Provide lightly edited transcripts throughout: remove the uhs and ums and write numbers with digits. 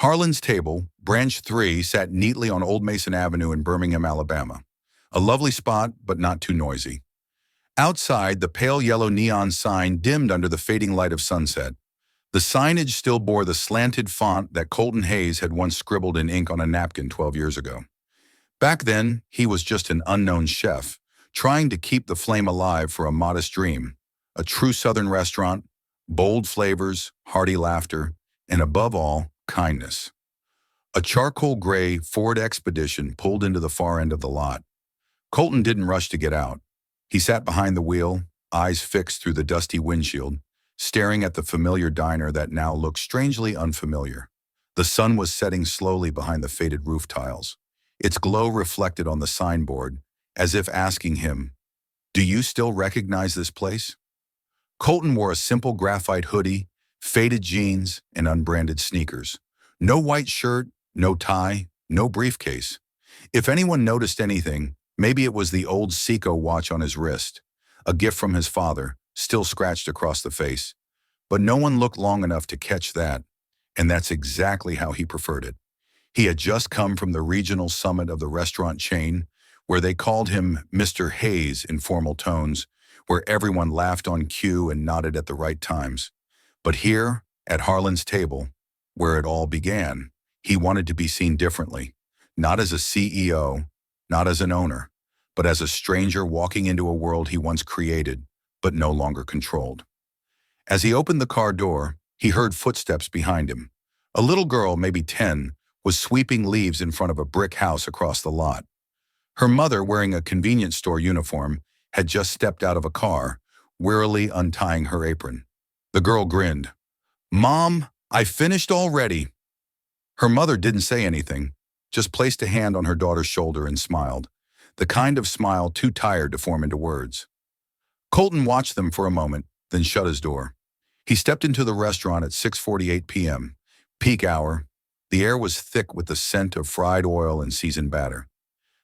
Harlan's Table, Branch 3, sat neatly on Old Mason Avenue in Birmingham, Alabama. A lovely spot, but not too noisy. Outside, the pale yellow neon sign dimmed under the fading light of sunset. The signage still bore the slanted font that Colton Hayes had once scribbled in ink on a napkin 12 years ago. Back then, he was just an unknown chef, trying to keep the flame alive for a modest dream. A true Southern restaurant, bold flavors, hearty laughter, and above all, kindness. A charcoal gray Ford Expedition pulled into the far end of the lot. Colton didn't rush to get out. He sat behind the wheel, eyes fixed through the dusty windshield, staring at the familiar diner that now looked strangely unfamiliar. The sun was setting slowly behind the faded roof tiles. Its glow reflected on the signboard, as if asking him, "Do you still recognize this place?" Colton wore a simple graphite hoodie, faded jeans, and unbranded sneakers. No white shirt, no tie, no briefcase. If anyone noticed anything, maybe it was the old Seiko watch on his wrist, a gift from his father, still scratched across the face. But no one looked long enough to catch that, and that's exactly how he preferred it. He had just come from the regional summit of the restaurant chain, where they called him Mr. Hayes in formal tones, where everyone laughed on cue and nodded at the right times. But here, at Harlan's Table, where it all began, he wanted to be seen differently, not as a CEO, not as an owner, but as a stranger walking into a world he once created, but no longer controlled. As he opened the car door, he heard footsteps behind him. A little girl, maybe 10, was sweeping leaves in front of a brick house across the lot. Her mother, wearing a convenience store uniform, had just stepped out of a car, wearily untying her apron. The girl grinned. "Mom, I finished already." Her mother didn't say anything, just placed a hand on her daughter's shoulder and smiled, the kind of smile too tired to form into words. Colton watched them for a moment, then shut his door. He stepped into the restaurant at 6:48 p.m., peak hour. The air was thick with the scent of fried oil and seasoned batter.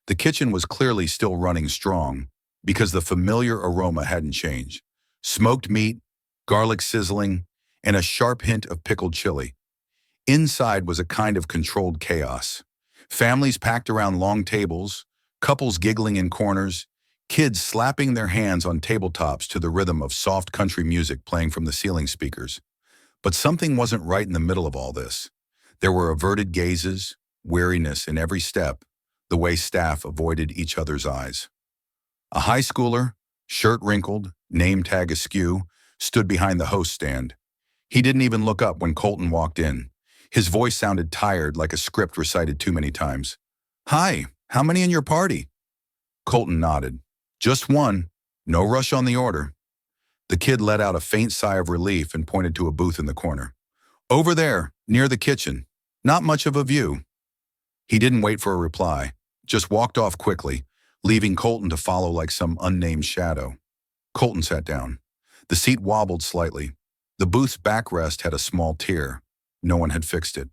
The kitchen was clearly still running strong, because the familiar aroma hadn't changed. Smoked meat, garlic sizzling, and a sharp hint of pickled chili. Inside was a kind of controlled chaos. Families packed around long tables, couples giggling in corners, kids slapping their hands on tabletops to the rhythm of soft country music playing from the ceiling speakers. But something wasn't right in the middle of all this. There were averted gazes, weariness in every step, the way staff avoided each other's eyes. A high schooler, shirt wrinkled, name tag askew, stood behind the host stand. He didn't even look up when Colton walked in. His voice sounded tired, like a script recited too many times. "Hi, how many in your party?" Colton nodded. "Just one. No rush on the order." The kid let out a faint sigh of relief and pointed to a booth in the corner. "Over there, near the kitchen. Not much of a view." He didn't wait for a reply, just walked off quickly, leaving Colton to follow like some unnamed shadow. Colton sat down. The seat wobbled slightly. The booth's backrest had a small tear. No one had fixed it.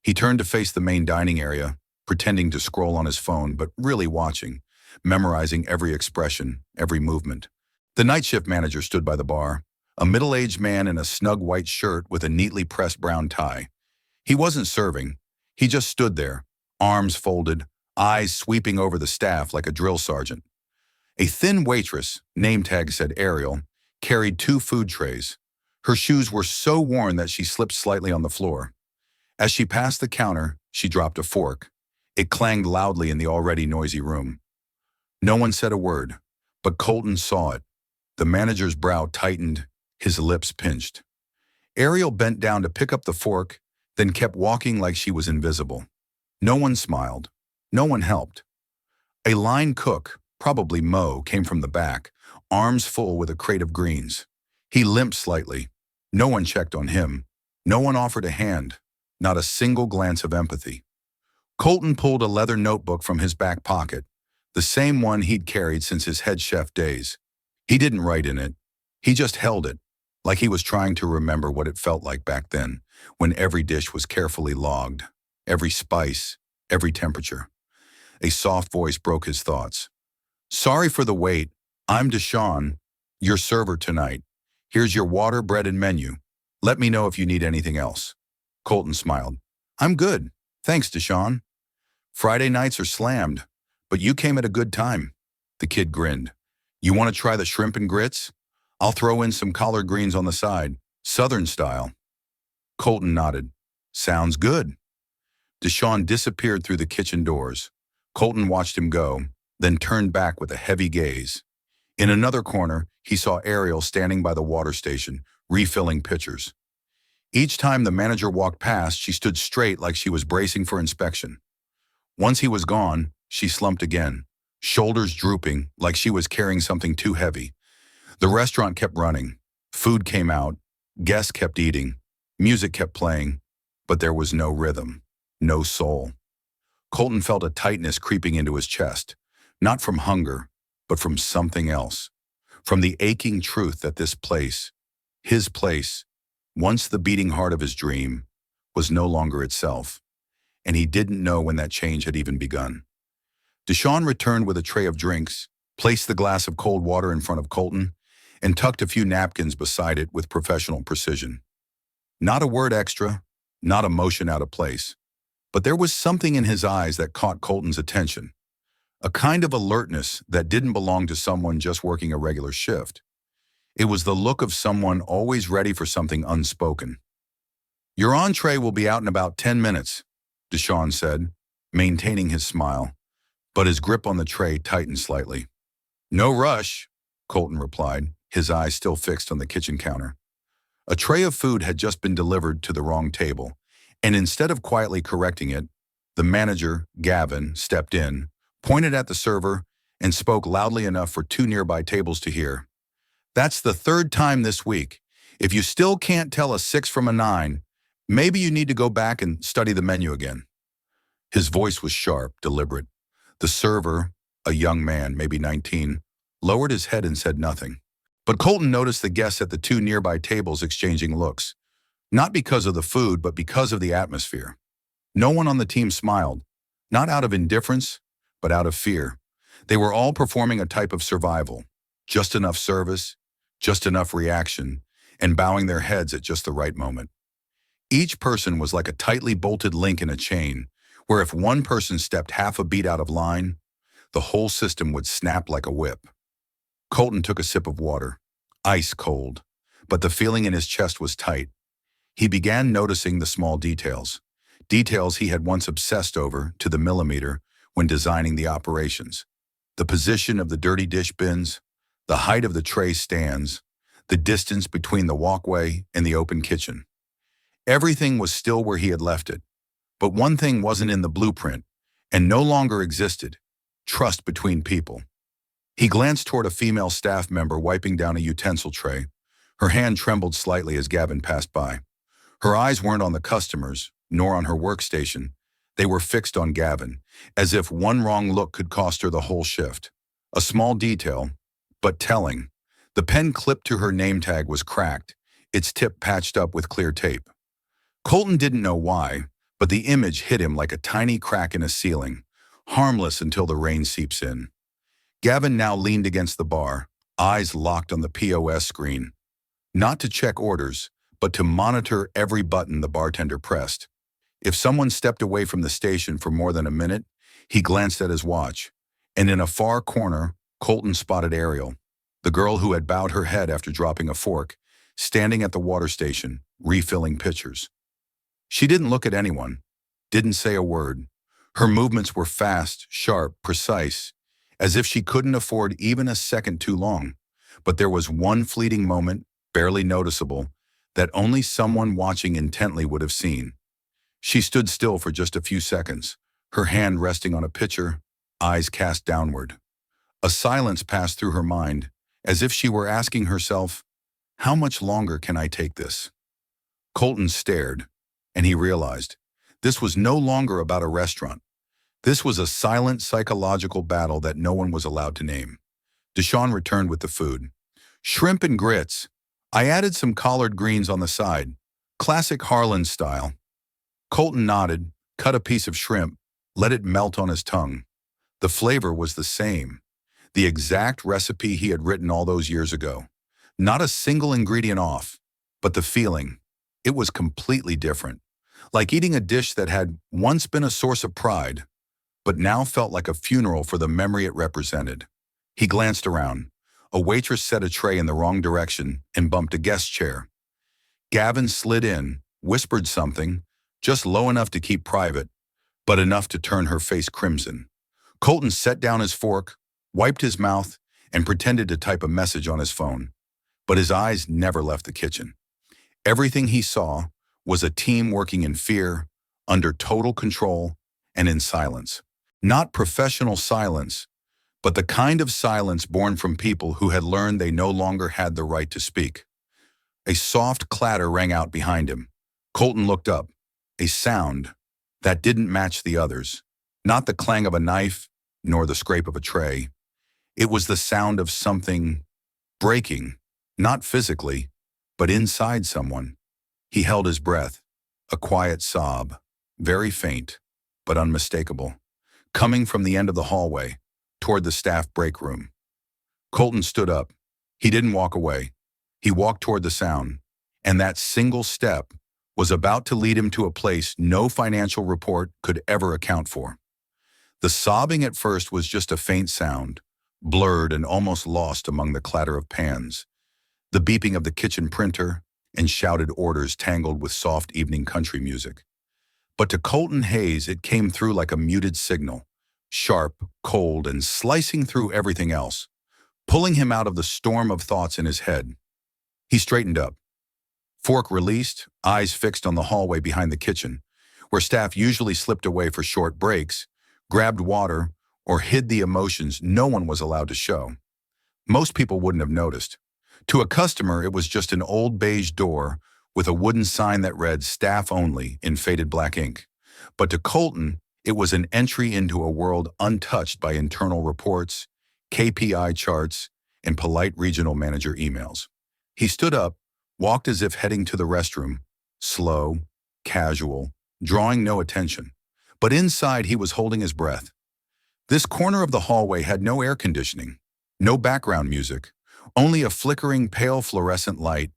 He turned to face the main dining area, pretending to scroll on his phone, but really watching, memorizing every expression, every movement. The night shift manager stood by the bar, a middle-aged man in a snug white shirt with a neatly pressed brown tie. He wasn't serving. He just stood there, arms folded, eyes sweeping over the staff like a drill sergeant. A thin waitress, name tag said Ariel, carried 2 food trays. Her shoes were so worn that she slipped slightly on the floor. As she passed the counter, she dropped a fork. It clanged loudly in the already noisy room. No one said a word, but Colton saw it. The manager's brow tightened, his lips pinched. Ariel bent down to pick up the fork, then kept walking like she was invisible. No one smiled. No one helped. A line cook, probably Mo, came from the back, arms full with a crate of greens. He limped slightly. No one checked on him. No one offered a hand. Not a single glance of empathy. Colton pulled a leather notebook from his back pocket, the same one he'd carried since his head chef days. He didn't write in it. He just held it, like he was trying to remember what it felt like back then, when every dish was carefully logged, every spice, every temperature. A soft voice broke his thoughts. "Sorry for the wait. I'm Deshawn, your server tonight. Here's your water, bread, and menu. Let me know if you need anything else." Colton smiled. I'm good. Thanks, Deshaun. Friday nights are slammed, but you came at a good time. The kid grinned. You want to try the shrimp and grits? I'll throw in some collard greens on the side, Southern style. Colton nodded. Sounds good. Deshaun disappeared through the kitchen doors. Colton watched him go, then turned back with a heavy gaze. In another corner, he saw Ariel standing by the water station, refilling pitchers. Each time the manager walked past, she stood straight like she was bracing for inspection. Once he was gone, she slumped again, shoulders drooping like she was carrying something too heavy. The restaurant kept running. Food came out. Guests kept eating. Music kept playing. But there was no rhythm, no soul. Colton felt a tightness creeping into his chest, not from hunger, but from something else. From the aching truth that this place, his place, once the beating heart of his dream, was no longer itself. And he didn't know when that change had even begun. Deshaun returned with a tray of drinks, placed the glass of cold water in front of Colton, and tucked a few napkins beside it with professional precision. Not a word extra, not a motion out of place. But there was something in his eyes that caught Colton's attention. A kind of alertness that didn't belong to someone just working a regular shift. It was the look of someone always ready for something unspoken. Your entree will be out in about 10 minutes, Deshaun said, maintaining his smile, but his grip on the tray tightened slightly. No rush, Colton replied, his eyes still fixed on the kitchen counter. A tray of food had just been delivered to the wrong table, and instead of quietly correcting it, the manager, Gavin, stepped in, pointed at the server, and spoke loudly enough for two nearby tables to hear. That's the third time this week. If you still can't tell a 6 from a 9, maybe you need to go back and study the menu again. His voice was sharp, deliberate. The server, a young man, maybe 19, lowered his head and said nothing. But Colton noticed the guests at the two nearby tables exchanging looks, not because of the food, but because of the atmosphere. No one on the team smiled, not out of indifference, but out of fear. They were all performing a type of survival, just enough service, just enough reaction, and bowing their heads at just the right moment. Each person was like a tightly bolted link in a chain, where if one person stepped half a beat out of line, the whole system would snap like a whip. Colton took a sip of water, ice cold, but the feeling in his chest was tight. He began noticing the small details he had once obsessed over to the millimeter when designing the operations. The position of the dirty dish bins, the height of the tray stands, the distance between the walkway and the open kitchen. Everything was still where he had left it, but one thing wasn't in the blueprint and no longer existed: trust between people. He glanced toward a female staff member wiping down a utensil tray. Her hand trembled slightly as Gavin passed by. Her eyes weren't on the customers, nor on her workstation. They were fixed on Gavin, as if one wrong look could cost her the whole shift. A small detail, but telling. The pen clipped to her name tag was cracked, its tip patched up with clear tape. Colton didn't know why, but the image hit him like a tiny crack in a ceiling, harmless until the rain seeps in. Gavin now leaned against the bar, eyes locked on the POS screen. Not to check orders, but to monitor every button the bartender pressed. If someone stepped away from the station for more than a minute, he glanced at his watch, and in a far corner, Colton spotted Ariel, the girl who had bowed her head after dropping a fork, standing at the water station, refilling pitchers. She didn't look at anyone, didn't say a word. Her movements were fast, sharp, precise, as if she couldn't afford even a second too long. But there was one fleeting moment, barely noticeable, that only someone watching intently would have seen. She stood still for just a few seconds, her hand resting on a pitcher, eyes cast downward. A silence passed through her mind, as if she were asking herself, how much longer can I take this? Colton stared, and he realized this was no longer about a restaurant. This was a silent psychological battle that no one was allowed to name. Deshaun returned with the food. Shrimp and grits. I added some collard greens on the side, classic Harlan style. Colton nodded, cut a piece of shrimp, let it melt on his tongue. The flavor was the same, the exact recipe he had written all those years ago. Not a single ingredient off, but the feeling, it was completely different. like eating a dish that had once been a source of pride, but now felt like a funeral for the memory it represented. He glanced around. A waitress set a tray in the wrong direction and bumped a guest chair. Gavin slid in, whispered something, just low enough to keep private, but enough to turn her face crimson. Colton set down his fork, wiped his mouth, and pretended to type a message on his phone. But his eyes never left the kitchen. Everything he saw was a team working in fear, under total control, and in silence. Not professional silence, but the kind of silence born from people who had learned they no longer had the right to speak. A soft clatter rang out behind him. Colton looked up. A sound that didn't match the others. Not the clang of a knife, nor the scrape of a tray. It was the sound of something breaking, not physically, but inside someone. He held his breath, a quiet sob, very faint, but unmistakable, coming from the end of the hallway, toward the staff break room. Colton stood up. He didn't walk away. He walked toward the sound, and that single step was about to lead him to a place no financial report could ever account for. The sobbing at first was just a faint sound, blurred and almost lost among the clatter of pans, the beeping of the kitchen printer, and shouted orders tangled with soft evening country music. But to Colton Hayes, it came through like a muted signal, sharp, cold, and slicing through everything else, pulling him out of the storm of thoughts in his head. He straightened up. Fork released, eyes fixed on the hallway behind the kitchen, where staff usually slipped away for short breaks, grabbed water, or hid the emotions no one was allowed to show. Most people wouldn't have noticed. To a customer, it was just an old beige door with a wooden sign that read "Staff Only" in faded black ink. But to Colton, it was an entry into a world untouched by internal reports, KPI charts, and polite regional manager emails. He stood up, walked as if heading to the restroom, slow, casual, drawing no attention. But inside he was holding his breath. This corner of the hallway had no air conditioning, no background music, only a flickering pale fluorescent light,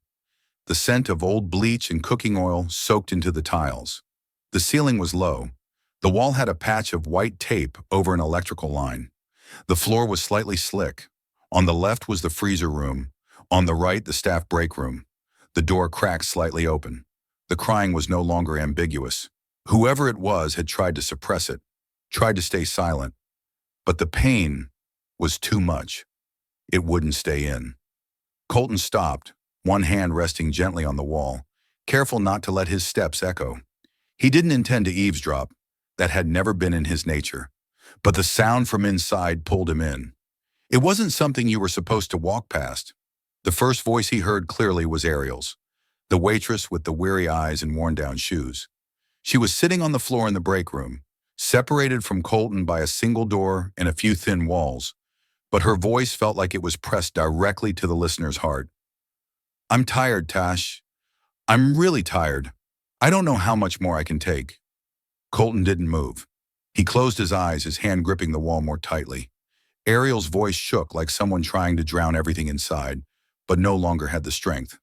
the scent of old bleach and cooking oil soaked into the tiles. The ceiling was low. The wall had a patch of white tape over an electrical line. The floor was slightly slick. On the left was the freezer room. On the right, the staff break room. The door cracked slightly open. The crying was no longer ambiguous. Whoever it was had tried to suppress it, tried to stay silent. But the pain was too much. It wouldn't stay in. Colton stopped, one hand resting gently on the wall, careful not to let his steps echo. He didn't intend to eavesdrop. That had never been in his nature. But the sound from inside pulled him in. It wasn't something you were supposed to walk past. The first voice he heard clearly was Ariel's, the waitress with the weary eyes and worn-down shoes. She was sitting on the floor in the break room, separated from Colton by a single door and a few thin walls, but her voice felt like it was pressed directly to the listener's heart. "I'm tired, Tash. I'm really tired. I don't know how much more I can take." Colton didn't move. He closed his eyes, his hand gripping the wall more tightly. Ariel's voice shook like someone trying to drown everything inside, but no longer had the strength.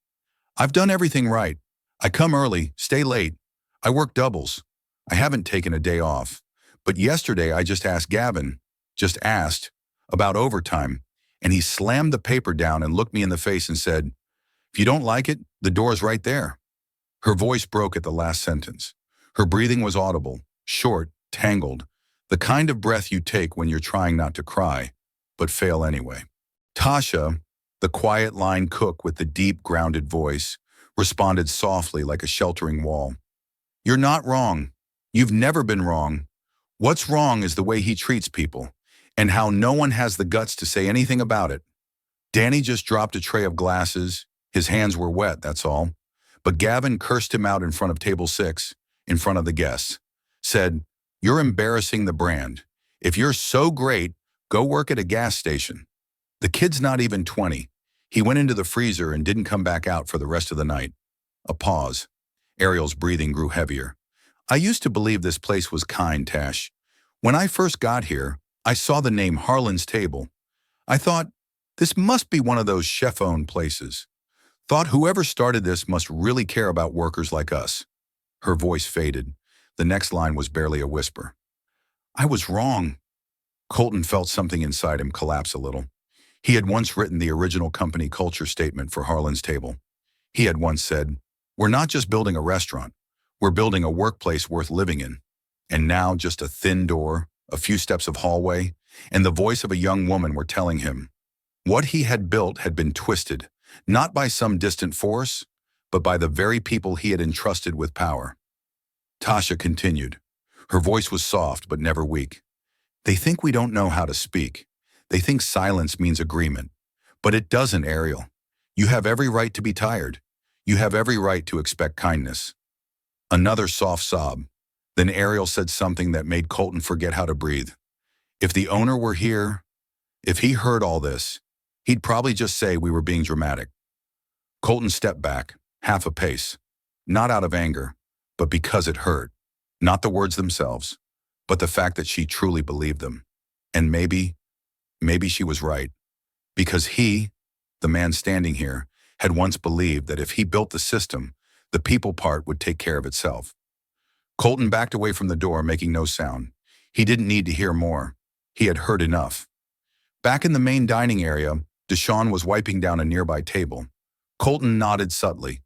"I've done everything right. I come early, stay late. I work doubles. I haven't taken a day off. But yesterday I just asked Gavin, about overtime, and he slammed the paper down and looked me in the face and said, 'If you don't like it, the door's right there.'" Her voice broke at the last sentence. Her breathing was audible, short, tangled, the kind of breath you take when you're trying not to cry, but fail anyway. Tasha, the quiet line cook with the deep, grounded voice, responded softly like a sheltering wall. "You're not wrong. You've never been wrong. What's wrong is the way he treats people, and how no one has the guts to say anything about it. Danny just dropped a tray of glasses. His hands were wet, that's all. But Gavin cursed him out in front of table 6, in front of the guests. Said, 'You're embarrassing the brand. If you're so great, go work at a gas station.' The kid's not even 20. He went into the freezer and didn't come back out for the rest of the night." A pause. Ariel's breathing grew heavier. "I used to believe this place was kind, Tash. When I first got here, I saw the name Harlan's Table. I thought, this must be one of those chef-owned places. Thought whoever started this must really care about workers like us." Her voice faded. The next line was barely a whisper. I was wrong. Colton felt something inside him collapse a little. He had once written the original company culture statement for Harlan's Table. He had once said, "We're not just building a restaurant. We're building a workplace worth living in." And now just a thin door, a few steps of hallway, and the voice of a young woman were telling him what he had built had been twisted, not by some distant force, but by the very people he had entrusted with power. Tasha continued. Her voice was soft but never weak. They think we don't know how to speak. They think silence means agreement. But it doesn't, Ariel. You have every right to be tired. You have every right to expect kindness. Another soft sob. Then Ariel said something that made Colton forget how to breathe. If the owner were here, if he heard all this, he'd probably just say we were being dramatic. Colton stepped back, half a pace, not out of anger, but because it hurt. Not the words themselves, but the fact that she truly believed them. And maybe she was right. Because he, the man standing here, had once believed that if he built the system, the people part would take care of itself. Colton backed away from the door, making no sound. He didn't need to hear more. He had heard enough. Back in the main dining area, Deshawn was wiping down a nearby table. Colton nodded subtly.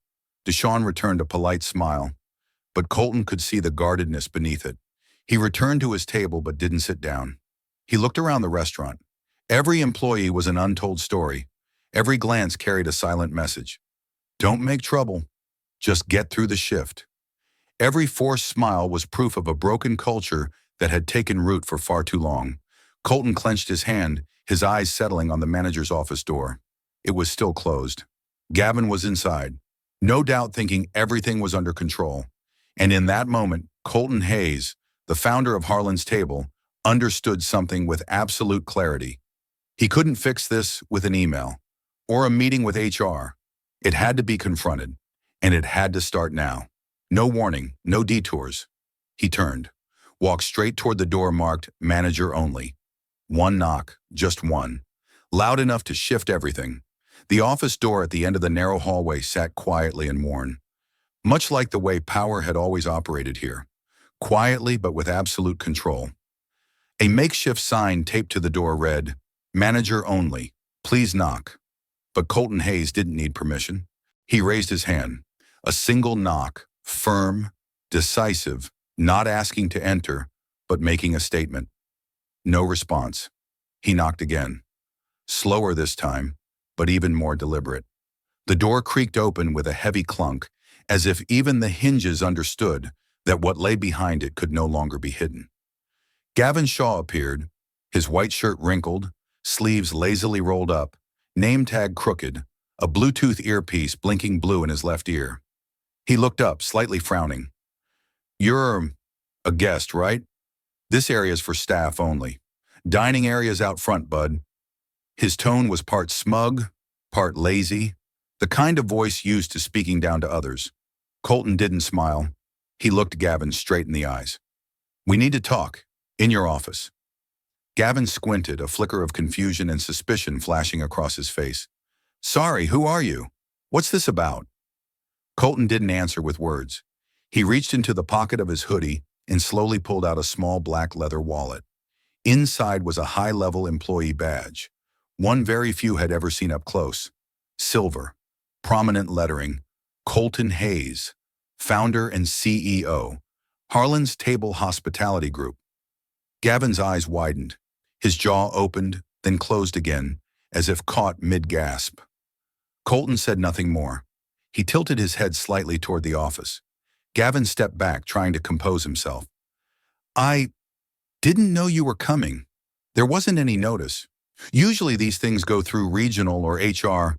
Deshawn returned a polite smile, but Colton could see the guardedness beneath it. He returned to his table but didn't sit down. He looked around the restaurant. Every employee was an untold story. Every glance carried a silent message. Don't make trouble. Just get through the shift. Every forced smile was proof of a broken culture that had taken root for far too long. Colton clenched his hand, his eyes settling on the manager's office door. It was still closed. Gavin was inside, no doubt thinking everything was under control. And in that moment, Colton Hayes, the founder of Harlan's Table, understood something with absolute clarity. He couldn't fix this with an email or a meeting with HR. It had to be confronted, and it had to start now. No warning, no detours. He turned, walked straight toward the door marked Manager Only. One knock, just one, loud enough to shift everything. The office door at the end of the narrow hallway sat quietly and worn, much like the way power had always operated here, quietly but with absolute control. A makeshift sign taped to the door read, Manager Only, please knock. But Colton Hayes didn't need permission. He raised his hand. A single knock, firm, decisive, not asking to enter, but making a statement. No response. He knocked again. Slower this time, but even more deliberate. The door creaked open with a heavy clunk, as if even the hinges understood that what lay behind it could no longer be hidden. Gavin Shaw appeared, his white shirt wrinkled, sleeves lazily rolled up, name tag crooked, a Bluetooth earpiece blinking blue in his left ear. He looked up, slightly frowning. You're a guest, right? This area's for staff only. Dining area's out front, bud. His tone was part smug, part lazy, the kind of voice used to speaking down to others. Colton didn't smile. He looked Gavin straight in the eyes. We need to talk. In your office. Gavin squinted, a flicker of confusion and suspicion flashing across his face. Sorry, who are you? What's this about? Colton didn't answer with words. He reached into the pocket of his hoodie and slowly pulled out a small black leather wallet. Inside was a high-level employee badge, one very few had ever seen up close. Silver, prominent lettering, Colton Hayes, founder and CEO, Harlan's Table Hospitality Group. Gavin's eyes widened. His jaw opened, then closed again, as if caught mid-gasp. Colton said nothing more. He tilted his head slightly toward the office. Gavin stepped back, trying to compose himself. I didn't know you were coming. There wasn't any notice. Usually these things go through regional or HR.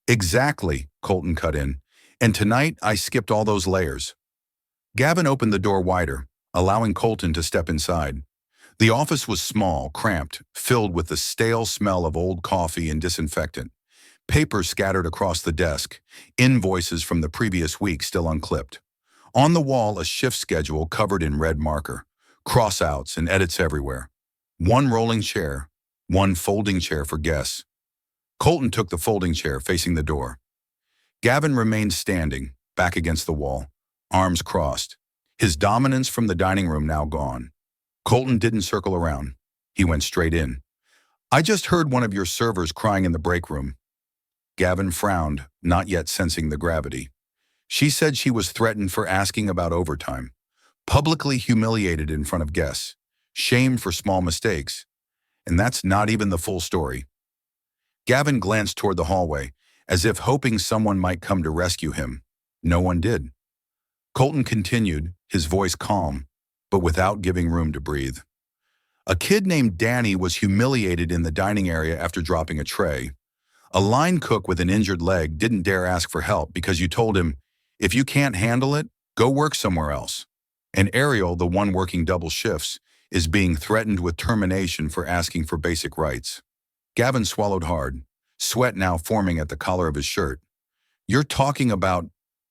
Exactly, Colton cut in. And tonight I skipped all those layers. Gavin opened the door wider, allowing Colton to step inside. The office was small, cramped, filled with the stale smell of old coffee and disinfectant. Papers scattered across the desk, invoices from the previous week still unclipped. On the wall, a shift schedule covered in red marker, crossouts and edits everywhere. One rolling chair, one folding chair for guests. Colton took the folding chair facing the door. Gavin remained standing, back against the wall, arms crossed. His dominance from the dining room now gone. Colton didn't circle around. He went straight in. I just heard one of your servers crying in the break room. Gavin frowned, not yet sensing the gravity. She said she was threatened for asking about overtime. Publicly humiliated in front of guests. Shamed for small mistakes. And that's not even the full story. Gavin glanced toward the hallway, as if hoping someone might come to rescue him. No one did. Colton continued, his voice calm, but without giving room to breathe. A kid named Danny was humiliated in the dining area after dropping a tray. A line cook with an injured leg didn't dare ask for help because you told him, if you can't handle it, go work somewhere else. And Ariel, the one working double shifts, is being threatened with termination for asking for basic rights. Gavin swallowed hard, sweat now forming at the collar of his shirt. You're talking about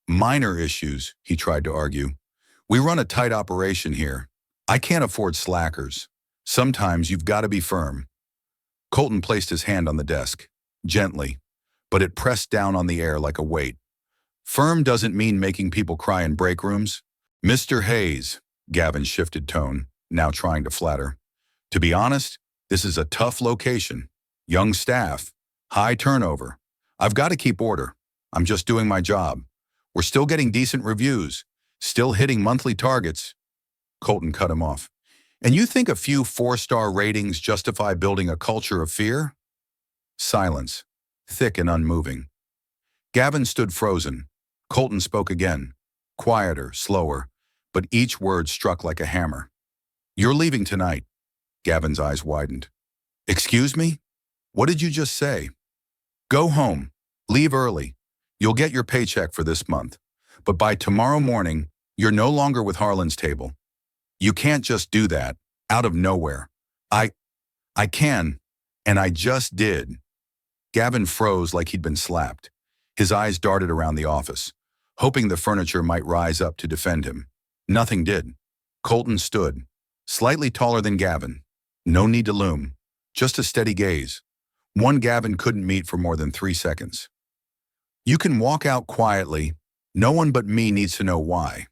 minor issues, he tried to argue. We run a tight operation here. I can't afford slackers. Sometimes you've got to be firm. Colton placed his hand on the desk, gently, but it pressed down on the air like a weight. Firm doesn't mean making people cry in break rooms. Mr. Hayes, Gavin shifted tone, now trying to flatter. To be honest, this is a tough location. Young staff, high turnover. I've got to keep order. I'm just doing my job. We're still getting decent reviews, still hitting monthly targets. Colton cut him off. And you think a few 4-star ratings justify building a culture of fear? Silence, thick and unmoving. Gavin stood frozen. Colton spoke again, quieter, slower, but each word struck like a hammer. You're leaving tonight. Gavin's eyes widened. Excuse me? What did you just say? Go home. Leave early. You'll get your paycheck for this month. But by tomorrow morning, you're no longer with Harlan's table. You can't just do that, out of nowhere. I can, and I just did. Gavin froze like he'd been slapped. His eyes darted around the office, hoping the furniture might rise up to defend him. Nothing did. Colton stood, slightly taller than Gavin. No need to loom, just a steady gaze. One Gavin couldn't meet for more than 3 seconds. You can walk out quietly. No one but me needs to know why.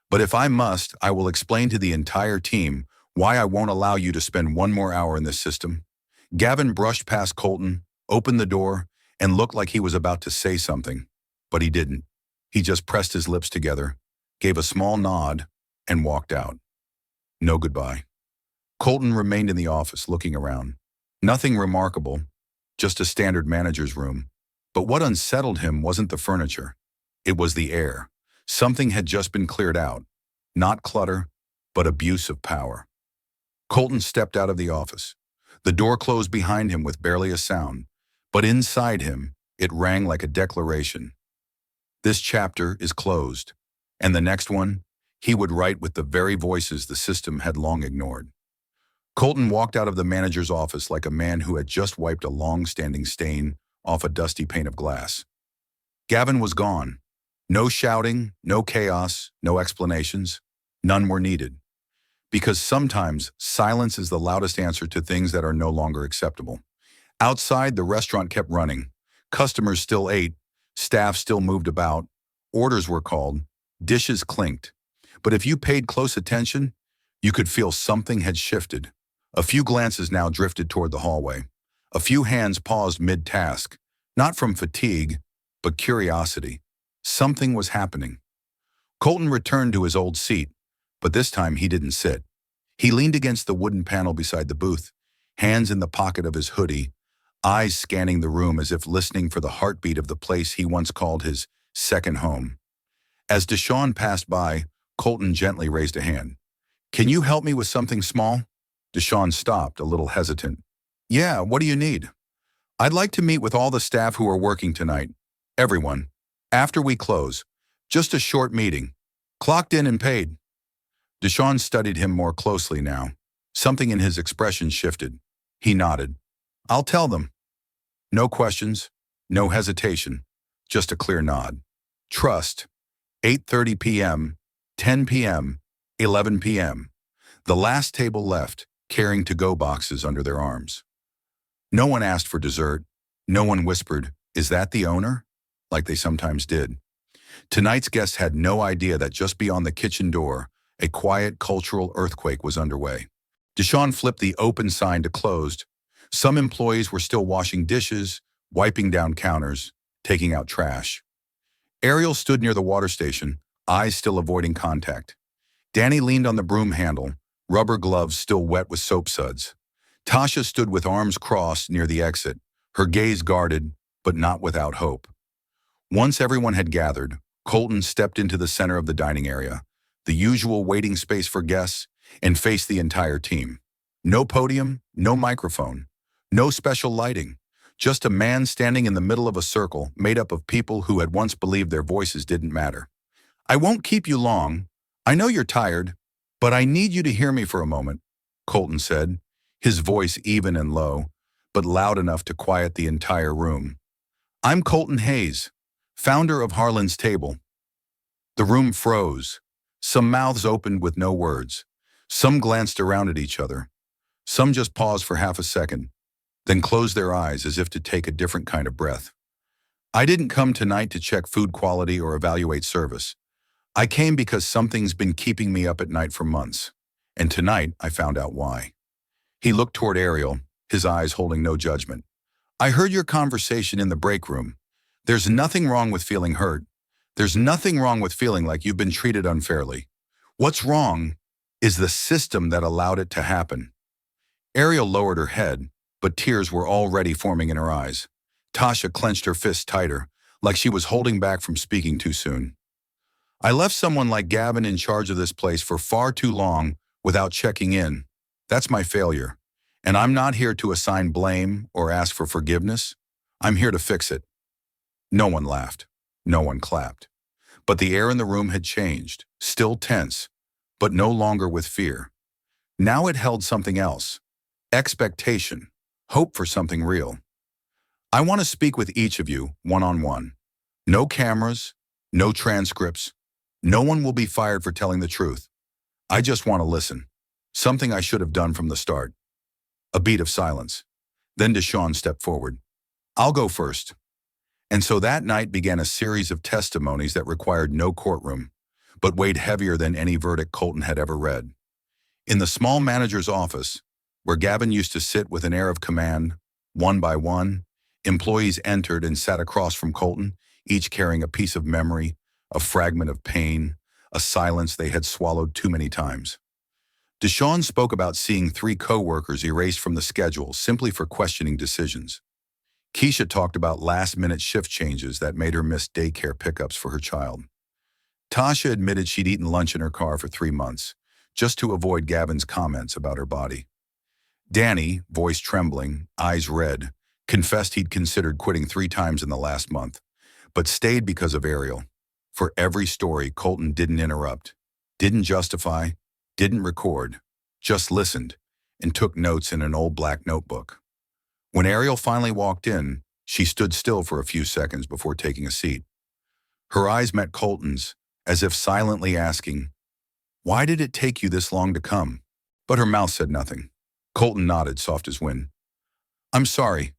But if I must, I will explain to the entire team why I won't allow you to spend one more hour in this system. Gavin brushed past Colton, opened the door, and looked like he was about to say something. But he didn't. He just pressed his lips together, gave a small nod, and walked out. No goodbye. Colton remained in the office, looking around. Nothing remarkable, just a standard manager's room. But what unsettled him wasn't the furniture. It was the air. Something had just been cleared out. Not clutter, but abuse of power. Colton stepped out of the office. The door closed behind him with barely a sound, but inside him, it rang like a declaration. This chapter is closed, and the next one, he would write with the very voices the system had long ignored. Colton walked out of the manager's office like a man who had just wiped a long-standing stain off a dusty pane of glass. Gavin was gone. No shouting, no chaos, no explanations. None were needed. Because sometimes silence is the loudest answer to things that are no longer acceptable. Outside, the restaurant kept running. Customers still ate, staff still moved about, orders were called, dishes clinked. But if you paid close attention, you could feel something had shifted. A few glances now drifted toward the hallway. A few hands paused mid-task, not from fatigue, but curiosity. Something was happening. Colton returned to his old seat, but this time he didn't sit. He leaned against the wooden panel beside the booth, hands in the pocket of his hoodie, eyes scanning the room as if listening for the heartbeat of the place he once called his second home. As Deshawn passed by, Colton gently raised a hand. Can you help me with something small? Deshawn stopped, a little hesitant. Yeah, what do you need? I'd like to meet with all the staff who are working tonight. Everyone. After we close. Just a short meeting. Clocked in and paid. Deshawn studied him more closely now. Something in his expression shifted. He nodded. I'll tell them. No questions, no hesitation, just a clear nod. Trust. 8:30 p.m., 10 p.m., 11 p.m. The last table left, carrying to-go boxes under their arms. No one asked for dessert. No one whispered, "Is that the owner?" like they sometimes did. Tonight's guests had no idea that just beyond the kitchen door, a quiet cultural earthquake was underway. Deshawn flipped the open sign to closed. Some employees were still washing dishes, wiping down counters, taking out trash. Ariel stood near the water station, eyes still avoiding contact. Danny leaned on the broom handle, rubber gloves still wet with soap suds. Tasha stood with arms crossed near the exit, her gaze guarded, but not without hope. Once everyone had gathered, Colton stepped into the center of the dining area, the usual waiting space for guests, and faced the entire team. No podium, no microphone, no special lighting, just a man standing in the middle of a circle made up of people who had once believed their voices didn't matter. "I won't keep you long. I know you're tired, but I need you to hear me for a moment," Colton said, his voice even and low, but loud enough to quiet the entire room. "I'm Colton Hayes, founder of Harlan's Table." The room froze. Some mouths opened with no words. Some glanced around at each other. Some just paused for half a second, then closed their eyes as if to take a different kind of breath. "I didn't come tonight to check food quality or evaluate service. I came because something's been keeping me up at night for months. And tonight, I found out why." He looked toward Ariel, his eyes holding no judgment. "I heard your conversation in the break room. There's nothing wrong with feeling hurt. There's nothing wrong with feeling like you've been treated unfairly. What's wrong is the system that allowed it to happen." Ariel lowered her head, but tears were already forming in her eyes. Tasha clenched her fists tighter, like she was holding back from speaking too soon. "I left someone like Gavin in charge of this place for far too long without checking in. That's my failure. And I'm not here to assign blame or ask for forgiveness. I'm here to fix it." No one laughed. No one clapped. But the air in the room had changed, still tense, but no longer with fear. Now it held something else. Expectation. Hope for something real. "I want to speak with each of you, one-on-one. No cameras, no transcripts. No one will be fired for telling the truth. I just want to listen. Something I should have done from the start." A beat of silence. Then Deshawn stepped forward. "I'll go first." And so that night began a series of testimonies that required no courtroom, but weighed heavier than any verdict Colton had ever read. In the small manager's office, where Gavin used to sit with an air of command, one by one, employees entered and sat across from Colton, each carrying a piece of memory, a fragment of pain, a silence they had swallowed too many times. Deshawn spoke about seeing 3 co-workers erased from the schedule simply for questioning decisions. Keisha talked about last-minute shift changes that made her miss daycare pickups for her child. Tasha admitted she'd eaten lunch in her car for 3 months, just to avoid Gavin's comments about her body. Danny, voice trembling, eyes red, confessed he'd considered quitting 3 times in the last month, but stayed because of Ariel. For every story, Colton didn't interrupt, didn't justify, didn't record, just listened, and took notes in an old black notebook. When Ariel finally walked in, she stood still for a few seconds before taking a seat. Her eyes met Colton's, as if silently asking, "Why did it take you this long to come?" But her mouth said nothing. Colton nodded, soft as wind. "I'm sorry."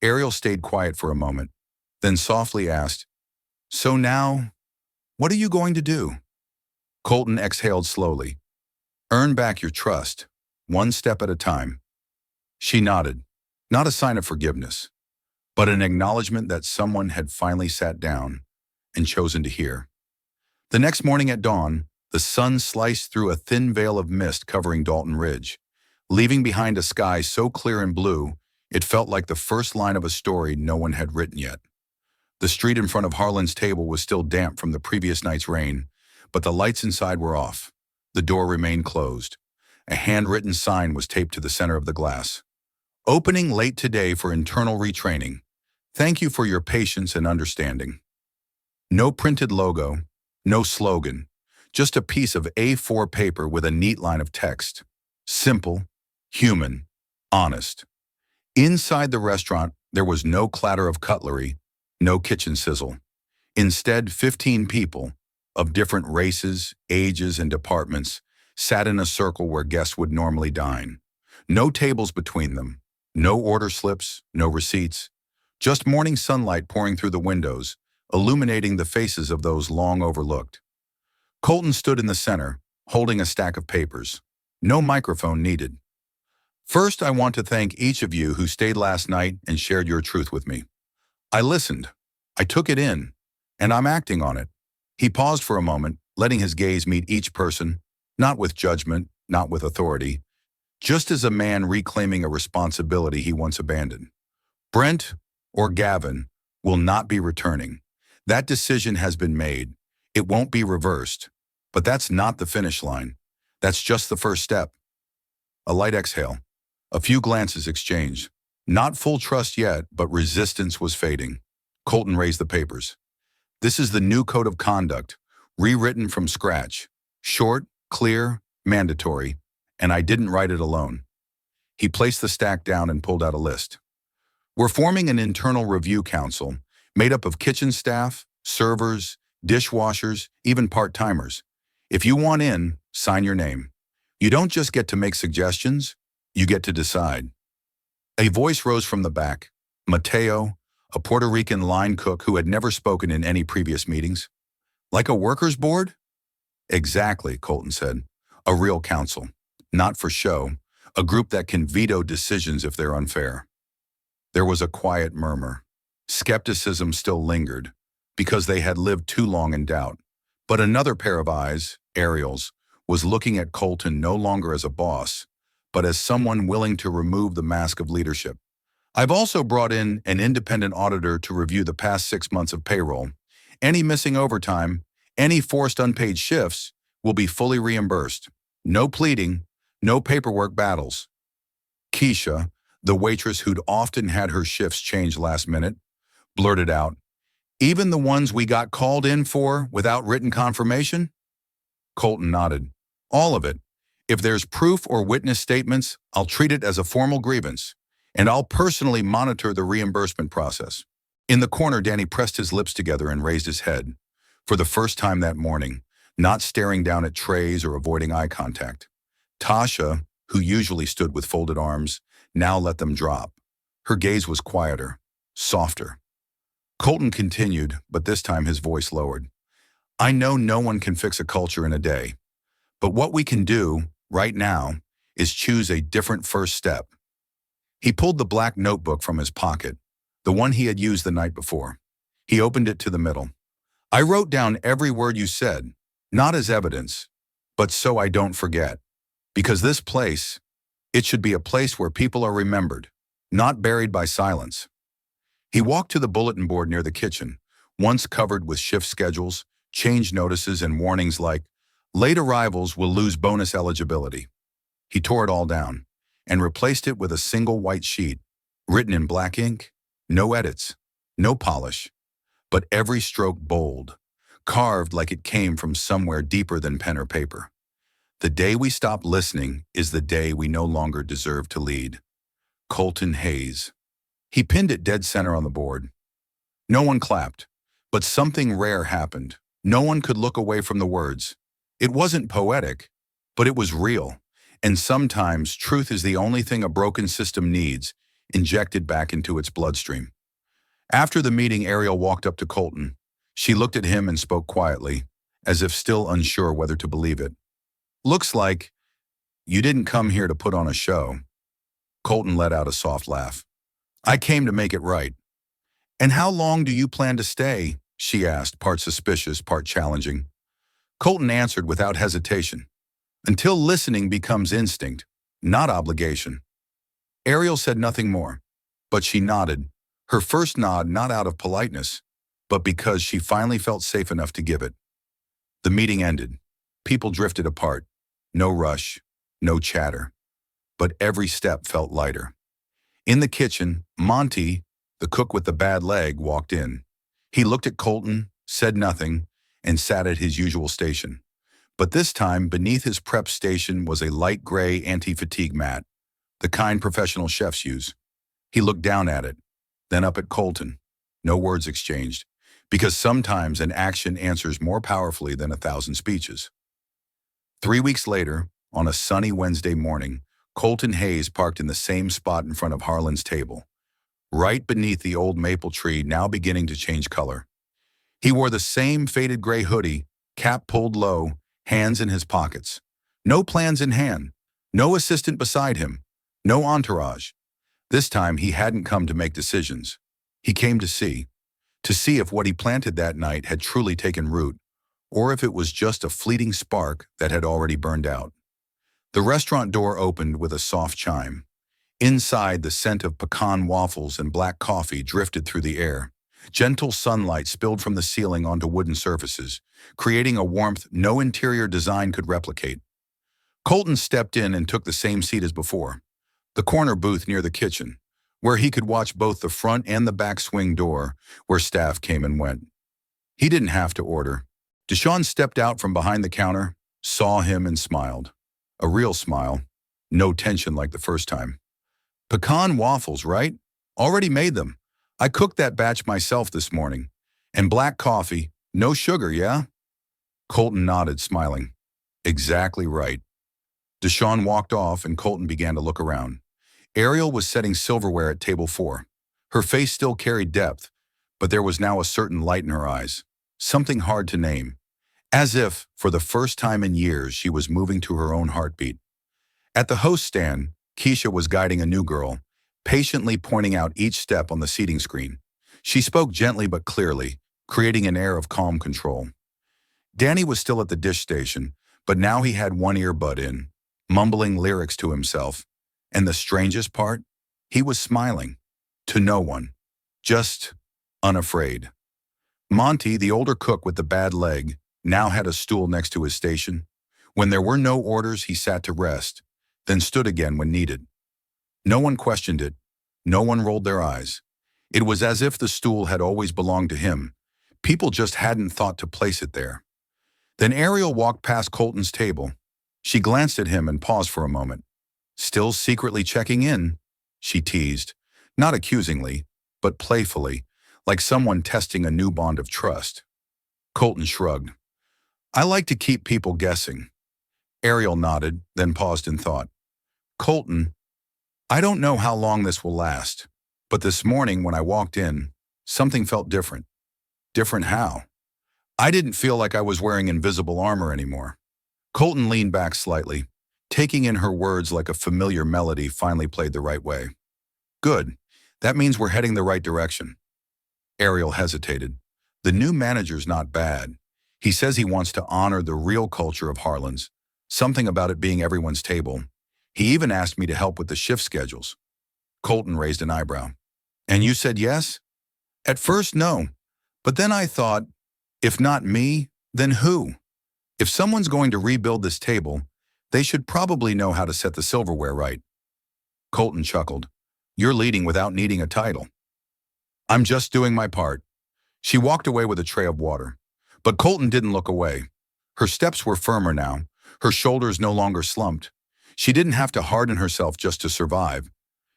Ariel stayed quiet for a moment, then softly asked, "So now, what are you going to do?" Colton exhaled slowly. "Earn back your trust, one step at a time." She nodded, not a sign of forgiveness, but an acknowledgement that someone had finally sat down and chosen to hear. The next morning at dawn, the sun sliced through a thin veil of mist covering Dalton Ridge, leaving behind a sky so clear and blue it felt like the first line of a story no one had written yet. The street in front of Harlan's Table was still damp from the previous night's rain, but the lights inside were off. The door remained closed. A handwritten sign was taped to the center of the glass. "Opening late today for internal retraining. Thank you for your patience and understanding." No printed logo, no slogan, just a piece of A4 paper with a neat line of text. Simple, human, honest. Inside the restaurant, there was no clatter of cutlery, no kitchen sizzle. Instead, 15 people, of different races, ages, and departments, sat in a circle where guests would normally dine. No tables between them, no order slips, no receipts, just morning sunlight pouring through the windows, illuminating the faces of those long overlooked. Colton stood in the center, holding a stack of papers. No microphone needed. First, I want to thank each of you who stayed last night and shared your truth with me. I listened. I took it in, and I'm acting on it. He paused for a moment, letting his gaze meet each person, not with judgment, not with authority, just as a man reclaiming a responsibility he once abandoned. Brent or Gavin will not be returning. That decision has been made. It won't be reversed. But that's not the finish line. That's just the first step. A light exhale. A few glances exchanged. Not full trust yet, but resistance was fading. Colton raised the papers. This is the new code of conduct, rewritten from scratch. Short, clear, mandatory, and I didn't write it alone. He placed the stack down and pulled out a list. We're forming an internal review council made up of kitchen staff, servers, dishwashers, even part-timers. If you want in, sign your name. You don't just get to make suggestions, you get to decide. A voice rose from the back. Mateo, a Puerto Rican line cook who had never spoken in any previous meetings. Like a workers' board? Exactly, Colton said. A real council. Not for show. A group that can veto decisions if they're unfair. There was a quiet murmur. Skepticism still lingered, because they had lived too long in doubt. But another pair of eyes, Ariel's, was looking at Colton no longer as a boss, but as someone willing to remove the mask of leadership. I've also brought in an independent auditor to review the past 6 months of payroll. Any missing overtime, any forced unpaid shifts will be fully reimbursed. No pleading, no paperwork battles. Keisha, the waitress who'd often had her shifts changed last minute, blurted out, "Even the ones we got called in for without written confirmation?" Colton nodded. "All of it. If there's proof or witness statements, I'll treat it as a formal grievance, and I'll personally monitor the reimbursement process." In the corner, Danny pressed his lips together and raised his head. For the first time that morning, not staring down at trays or avoiding eye contact. Tasha, who usually stood with folded arms, now let them drop. Her gaze was quieter, softer. Colton continued, but this time his voice lowered. "I know no one can fix a culture in a day, but what we can do, right now, is choose a different first step." He pulled the black notebook from his pocket, the one he had used the night before. He opened it to the middle. "I wrote down every word you said, not as evidence, but so I don't forget. Because this place, it should be a place where people are remembered, not buried by silence." He walked to the bulletin board near the kitchen, once covered with shift schedules, change notices, and warnings like, "Late arrivals will lose bonus eligibility." He tore it all down and replaced it with a single white sheet, written in black ink, no edits, no polish, but every stroke bold, carved like it came from somewhere deeper than pen or paper. "The day we stop listening is the day we no longer deserve to lead." Colton Hayes. He pinned it dead center on the board. No one clapped, but something rare happened. No one could look away from the words. It wasn't poetic, but it was real. And sometimes truth is the only thing a broken system needs, injected back into its bloodstream. After the meeting, Ariel walked up to Colton. She looked at him and spoke quietly, as if still unsure whether to believe it. "Looks like you didn't come here to put on a show." Colton let out a soft laugh. "I came to make it right." "And how long do you plan to stay?" she asked, part suspicious, part challenging. Colton answered without hesitation. "Until listening becomes instinct, not obligation." Ariel said nothing more, but she nodded, her first nod not out of politeness, but because she finally felt safe enough to give it. The meeting ended. People drifted apart. No rush, no chatter. But every step felt lighter. In the kitchen, Monty, the cook with the bad leg, walked in. He looked at Colton, said nothing, and sat at his usual station. But this time, beneath his prep station was a light gray anti-fatigue mat, the kind professional chefs use. He looked down at it, then up at Colton. No words exchanged, because sometimes an action answers more powerfully than 1,000 speeches. 3 weeks later, on a sunny Wednesday morning, Colton Hayes parked in the same spot in front of Harlan's table, right beneath the old maple tree now beginning to change color. He wore the same faded gray hoodie, cap pulled low, hands in his pockets. No plans in hand, no assistant beside him, no entourage. This time he hadn't come to make decisions. He came to see if what he planted that night had truly taken root, or if it was just a fleeting spark that had already burned out. The restaurant door opened with a soft chime. Inside, the scent of pecan waffles and black coffee drifted through the air. Gentle sunlight spilled from the ceiling onto wooden surfaces, creating a warmth no interior design could replicate. Colton stepped in and took the same seat as before, the corner booth near the kitchen, where he could watch both the front and the back swing door where staff came and went. He didn't have to order. Deshawn stepped out from behind the counter, saw him and smiled. A real smile. No tension like the first time. Pecan waffles, right? Already made them. I cooked that batch myself this morning. And black coffee, no sugar, yeah? Colton nodded, smiling. Exactly right. Deshawn walked off and Colton began to look around. Ariel was setting silverware at table 4. Her face still carried depth, but there was now a certain light in her eyes. Something hard to name. As if, for the first time in years, she was moving to her own heartbeat. At the host stand, Keisha was guiding a new girl, patiently pointing out each step on the seating screen. She spoke gently but clearly, creating an air of calm control. Danny was still at the dish station, but now he had one earbud in, mumbling lyrics to himself. And the strangest part? He was smiling. To no one. Just unafraid. Monty, the older cook with the bad leg, now had a stool next to his station. When there were no orders, he sat to rest, then stood again when needed. No one questioned it. No one rolled their eyes. It was as if the stool had always belonged to him. People just hadn't thought to place it there. Then Ariel walked past Colton's table. She glanced at him and paused for a moment. Still secretly checking in, she teased, not accusingly, but playfully, like someone testing a new bond of trust. Colton shrugged. I like to keep people guessing. Ariel nodded, then paused in thought. Colton, I don't know how long this will last, but this morning when I walked in, something felt different. Different how? I didn't feel like I was wearing invisible armor anymore. Colton leaned back slightly, taking in her words like a familiar melody finally played the right way. Good. That means we're heading the right direction. Ariel hesitated. The new manager's not bad. He says he wants to honor the real culture of Harlan's, something about it being everyone's table. He even asked me to help with the shift schedules. Colton raised an eyebrow. And you said yes? At first, no. But then I thought, if not me, then who? If someone's going to rebuild this table, they should probably know how to set the silverware right. Colton chuckled. You're leading without needing a title. I'm just doing my part. She walked away with a tray of water. But Colton didn't look away. Her steps were firmer now, her shoulders no longer slumped. She didn't have to harden herself just to survive.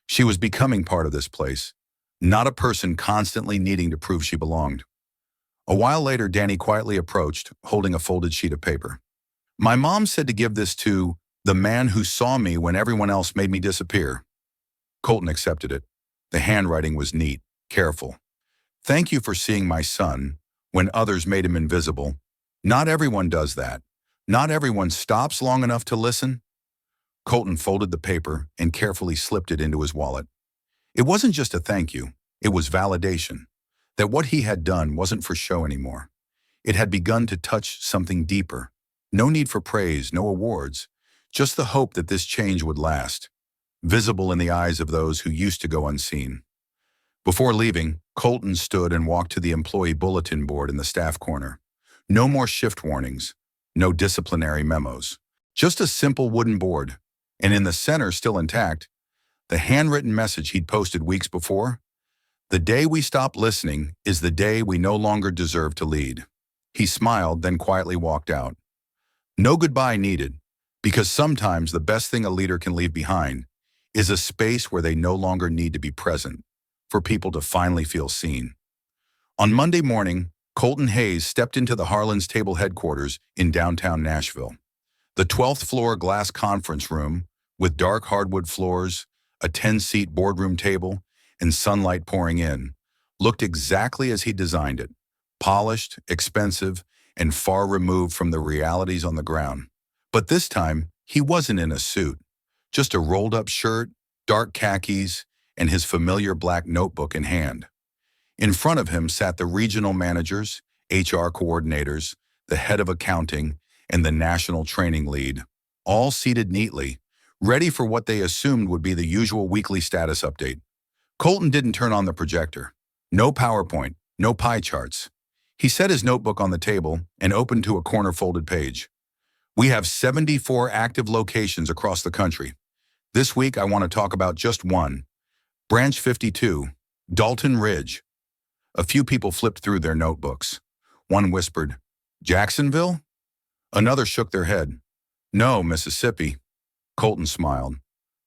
She was becoming part of this place, not a person constantly needing to prove she belonged. A while later, Danny quietly approached, holding a folded sheet of paper. My mom said to give this to the man who saw me when everyone else made me disappear. Colton accepted it. The handwriting was neat, careful. Thank you for seeing my son when others made him invisible. Not everyone does that. Not everyone stops long enough to listen. Colton folded the paper and carefully slipped it into his wallet. It wasn't just a thank you. It was validation. That what he had done wasn't for show anymore. It had begun to touch something deeper. No need for praise, no awards. Just the hope that this change would last. Visible in the eyes of those who used to go unseen. Before leaving, Colton stood and walked to the employee bulletin board in the staff corner. No more shift warnings. No disciplinary memos. Just a simple wooden board. And in the center, still intact, the handwritten message he'd posted weeks before. The day we stop listening is the day we no longer deserve to lead. He smiled, then quietly walked out. No goodbye needed, because sometimes the best thing a leader can leave behind is a space where they no longer need to be present, for people to finally feel seen. On Monday morning, Colton Hayes stepped into the Harlan's Table headquarters in downtown Nashville. The 12th floor glass conference room, with dark hardwood floors, a 10-seat boardroom table, and sunlight pouring in, looked exactly as he designed it, polished, expensive, and far removed from the realities on the ground. But this time, he wasn't in a suit, just a rolled-up shirt, dark khakis, and his familiar black notebook in hand. In front of him sat the regional managers, HR coordinators, the head of accounting, and the national training lead, all seated neatly, ready for what they assumed would be the usual weekly status update. Colton didn't turn on the projector. No PowerPoint, no pie charts. He set his notebook on the table and opened to a corner-folded page. We have 74 active locations across the country. This week, I want to talk about just one. Branch 52, Dalton Ridge. A few people flipped through their notebooks. One whispered, Jacksonville? Another shook their head. No, Mississippi. Colton smiled.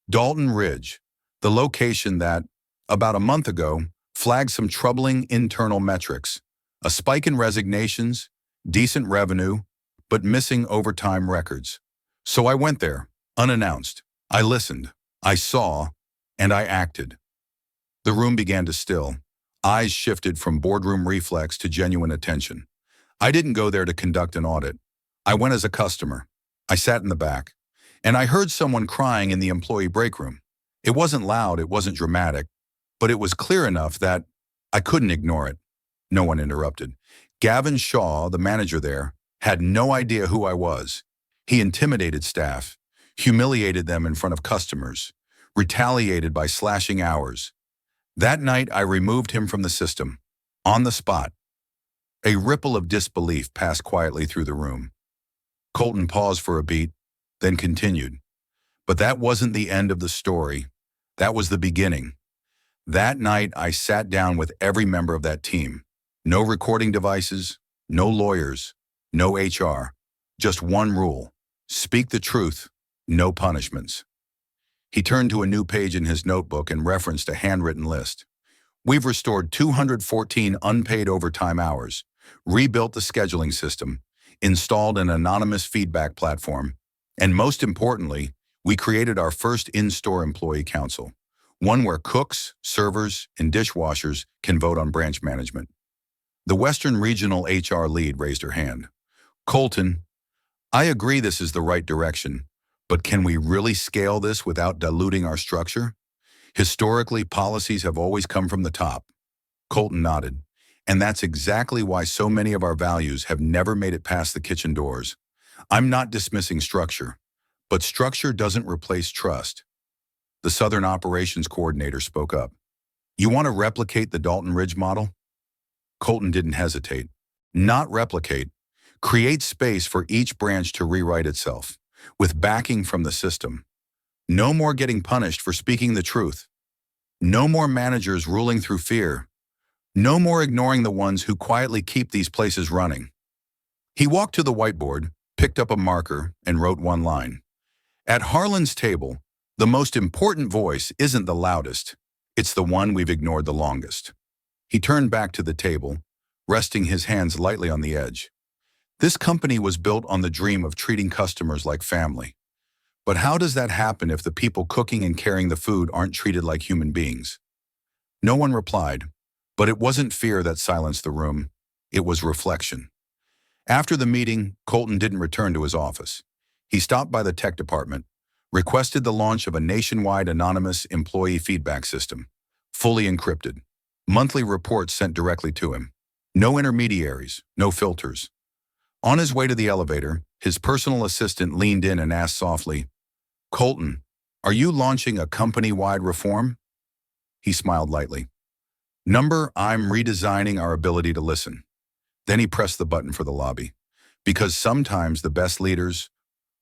Dalton Ridge, the location that, about a month ago, flagged some troubling internal metrics. A spike in resignations, decent revenue, but missing overtime records. So I went there, unannounced. I listened, I saw, and I acted. The room began to still. Eyes shifted from boardroom reflex to genuine attention. I didn't go there to conduct an audit. I went as a customer. I sat in the back, and I heard someone crying in the employee break room. It wasn't loud, it wasn't dramatic, but it was clear enough that I couldn't ignore it. No one interrupted. Gavin Shaw, the manager there, had no idea who I was. He intimidated staff, humiliated them in front of customers, retaliated by slashing hours. That night, I removed him from the system, on the spot. A ripple of disbelief passed quietly through the room. Colton paused for a beat, then continued. But that wasn't the end of the story. That was the beginning. That night, I sat down with every member of that team. No recording devices, no lawyers, no HR. Just one rule. Speak the truth, no punishments. He turned to a new page in his notebook and referenced a handwritten list. We've restored 214 unpaid overtime hours, rebuilt the scheduling system, installed an anonymous feedback platform, and most importantly, we created our first in-store employee council, one where cooks, servers, and dishwashers can vote on branch management. The Western Regional HR lead raised her hand. Colton, I agree this is the right direction, but can we really scale this without diluting our structure? Historically, policies have always come from the top. Colton nodded. And that's exactly why so many of our values have never made it past the kitchen doors. I'm not dismissing structure, but structure doesn't replace trust. The Southern Operations Coordinator spoke up. You want to replicate the Dalton Ridge model? Colton didn't hesitate. Not replicate. Create space for each branch to rewrite itself, with backing from the system. No more getting punished for speaking the truth. No more managers ruling through fear. No more ignoring the ones who quietly keep these places running. He walked to the whiteboard, picked up a marker, and wrote one line. At Harlan's table, the most important voice isn't the loudest. It's the one we've ignored the longest. He turned back to the table, resting his hands lightly on the edge. This company was built on the dream of treating customers like family. But how does that happen if the people cooking and carrying the food aren't treated like human beings? No one replied, but it wasn't fear that silenced the room. It was reflection. After the meeting, Colton didn't return to his office. He stopped by the tech department, requested the launch of a nationwide anonymous employee feedback system, fully encrypted. Monthly reports sent directly to him. No intermediaries, no filters. On his way to the elevator, his personal assistant leaned in and asked softly, Colton, are you launching a company-wide reform? He smiled lightly. Number, I'm redesigning our ability to listen. Then he pressed the button for the lobby. Because sometimes the best leaders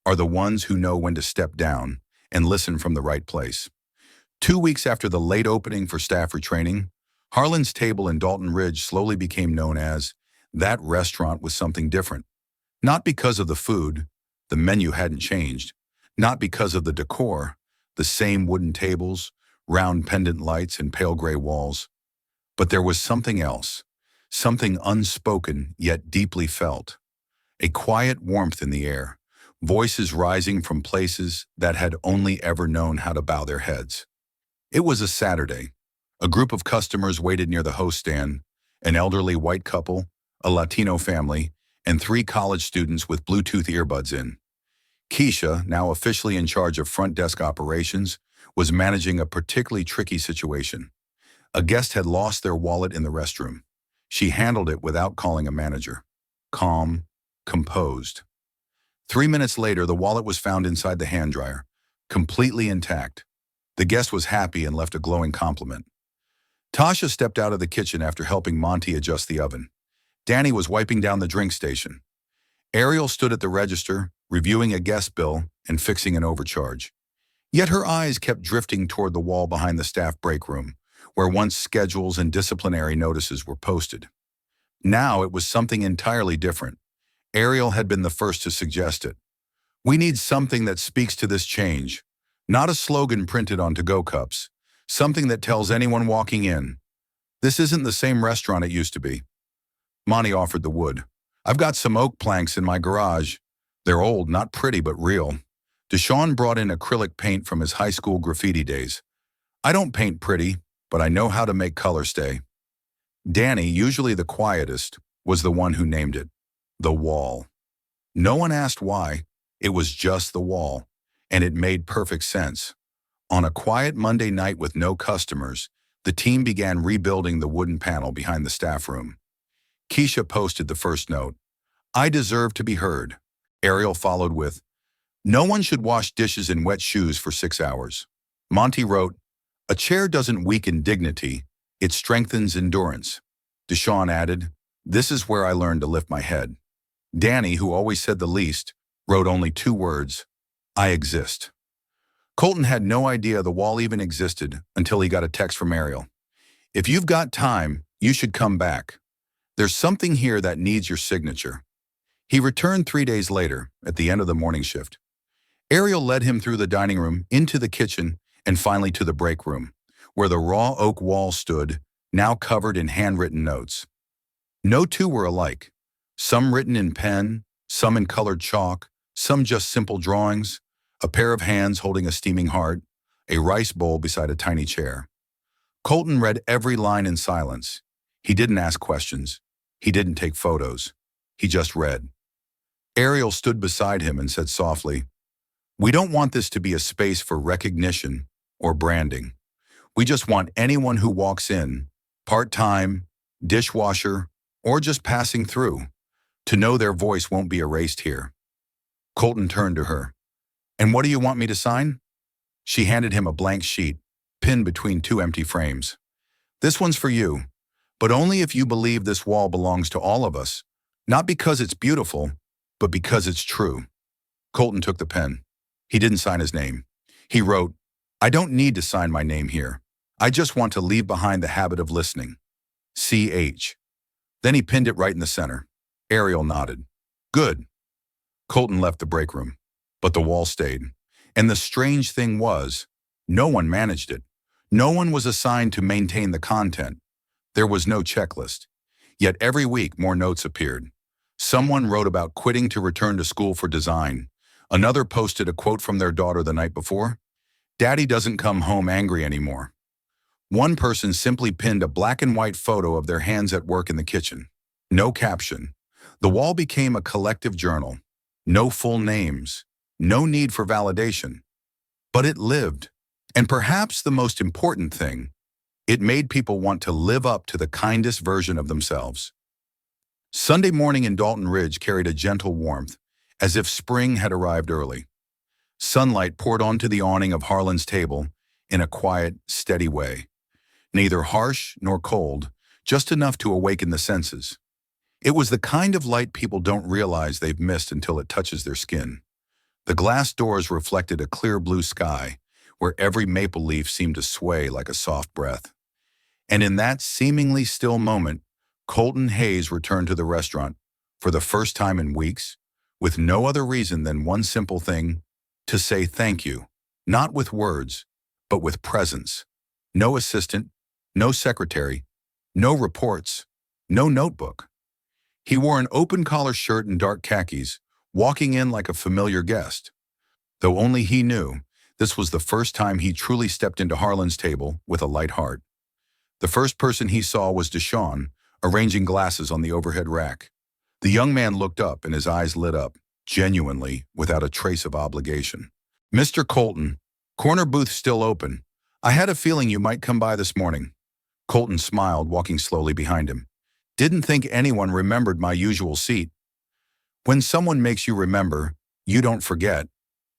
are the ones who know when to step down and listen from the right place. 2 weeks after the late opening for staff retraining, Harlan's table in Dalton Ridge slowly became known as that restaurant with something different. Not because of the food, the menu hadn't changed. Not because of the decor, the same wooden tables, round pendant lights, and pale gray walls. But there was something else, something unspoken yet deeply felt. A quiet warmth in the air, voices rising from places that had only ever known how to bow their heads. It was a Saturday. A group of customers waited near the host stand, an elderly white couple, a Latino family, and 3 college students with Bluetooth earbuds in. Keisha, now officially in charge of front desk operations, was managing a particularly tricky situation. A guest had lost their wallet in the restroom. She handled it without calling a manager. Calm, composed. 3 minutes later, the wallet was found inside the hand dryer, completely intact. The guest was happy and left a glowing compliment. Tasha stepped out of the kitchen after helping Monty adjust the oven. Danny was wiping down the drink station. Ariel stood at the register, reviewing a guest bill and fixing an overcharge. Yet her eyes kept drifting toward the wall behind the staff break room, where once schedules and disciplinary notices were posted. Now it was something entirely different. Ariel had been the first to suggest it. We need something that speaks to this change, not a slogan printed on to-go cups, something that tells anyone walking in, this isn't the same restaurant it used to be. Monty offered the wood. I've got some oak planks in my garage. They're old, not pretty, but real. Deshaun brought in acrylic paint from his high school graffiti days. I don't paint pretty, but I know how to make color stay. Danny, usually the quietest, was the one who named it. The wall. No one asked why. It was just the wall, and it made perfect sense. On a quiet Monday night with no customers, the team began rebuilding the wooden panel behind the staff room. Keisha posted the first note. I deserve to be heard. Ariel followed with, no one should wash dishes in wet shoes for 6 hours. Monty wrote, a chair doesn't weaken dignity, it strengthens endurance. Deshaun added, this is where I learned to lift my head. Danny, who always said the least, wrote only 2 words, I exist. Colton had no idea the wall even existed until he got a text from Ariel. If you've got time, you should come back. There's something here that needs your signature. He returned 3 days later, at the end of the morning shift. Ariel led him through the dining room, into the kitchen, and finally to the break room, where the raw oak wall stood, now covered in handwritten notes. No 2 were alike. Some written in pen, some in colored chalk, some just simple drawings, a pair of hands holding a steaming heart, a rice bowl beside a tiny chair. Colton read every line in silence. He didn't ask questions. He didn't take photos. He just read. Ariel stood beside him and said softly, we don't want this to be a space for recognition or branding. We just want anyone who walks in, part-time, dishwasher, or just passing through, to know their voice won't be erased here. Colton turned to her. And what do you want me to sign? She handed him a blank sheet, pinned between 2 empty frames. This one's for you, but only if you believe this wall belongs to all of us, not because it's beautiful, but because it's true. Colton took the pen. He didn't sign his name. He wrote, I don't need to sign my name here. I just want to leave behind the habit of listening. C.H. Then he pinned it right in the center. Ariel nodded. Good. Colton left the break room, but the wall stayed. And the strange thing was, no one managed it. No one was assigned to maintain the content. There was no checklist. Yet every week more notes appeared. Someone wrote about quitting to return to school for design. Another posted a quote from their daughter the night before. Daddy doesn't come home angry anymore. One person simply pinned a black and white photo of their hands at work in the kitchen. No caption. The wall became a collective journal. No full names. No need for validation. But it lived. And perhaps the most important thing, it made people want to live up to the kindest version of themselves. Sunday morning in Dalton Ridge carried a gentle warmth, as if spring had arrived early. Sunlight poured onto the awning of Harlan's table in a quiet, steady way. Neither harsh nor cold, just enough to awaken the senses. It was the kind of light people don't realize they've missed until it touches their skin. The glass doors reflected a clear blue sky, where every maple leaf seemed to sway like a soft breath. And in that seemingly still moment, Colton Hayes returned to the restaurant, for the first time in weeks, with no other reason than one simple thing, to say thank you, not with words, but with presence. No assistant, no secretary, no reports, no notebook. He wore an open-collar shirt and dark khakis, walking in like a familiar guest. Though only he knew, this was the first time he truly stepped into Harlan's table with a light heart. The first person he saw was Deshaun, arranging glasses on the overhead rack. The young man looked up and his eyes lit up, genuinely, without a trace of obligation. "Mr. Colton, corner booth still open. I had a feeling you might come by this morning." Colton smiled, walking slowly behind him. "Didn't think anyone remembered my usual seat." "When someone makes you remember, you don't forget,"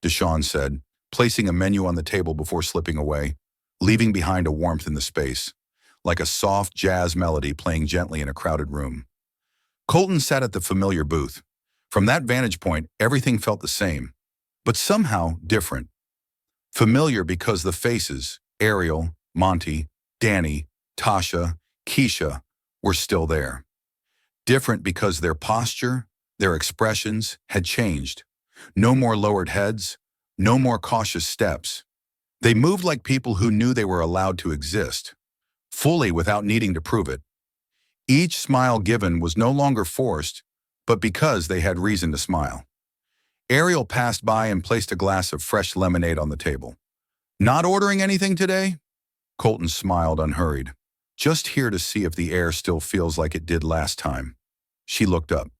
Deshawn said, placing a menu on the table before slipping away, leaving behind a warmth in the space, like a soft jazz melody playing gently in a crowded room. Colton sat at the familiar booth. From that vantage point, everything felt the same, but somehow different. Familiar because the faces, Ariel, Monty, Danny, Tasha, Keisha, were still there. Different because their posture, their expressions had changed. No more lowered heads, no more cautious steps. They moved like people who knew they were allowed to exist, fully without needing to prove it. Each smile given was no longer forced, but because they had reason to smile. Ariel passed by and placed a glass of fresh lemonade on the table. "Not ordering anything today?" Colton smiled unhurried. "Just here to see if the air still feels like it did last time." She looked up.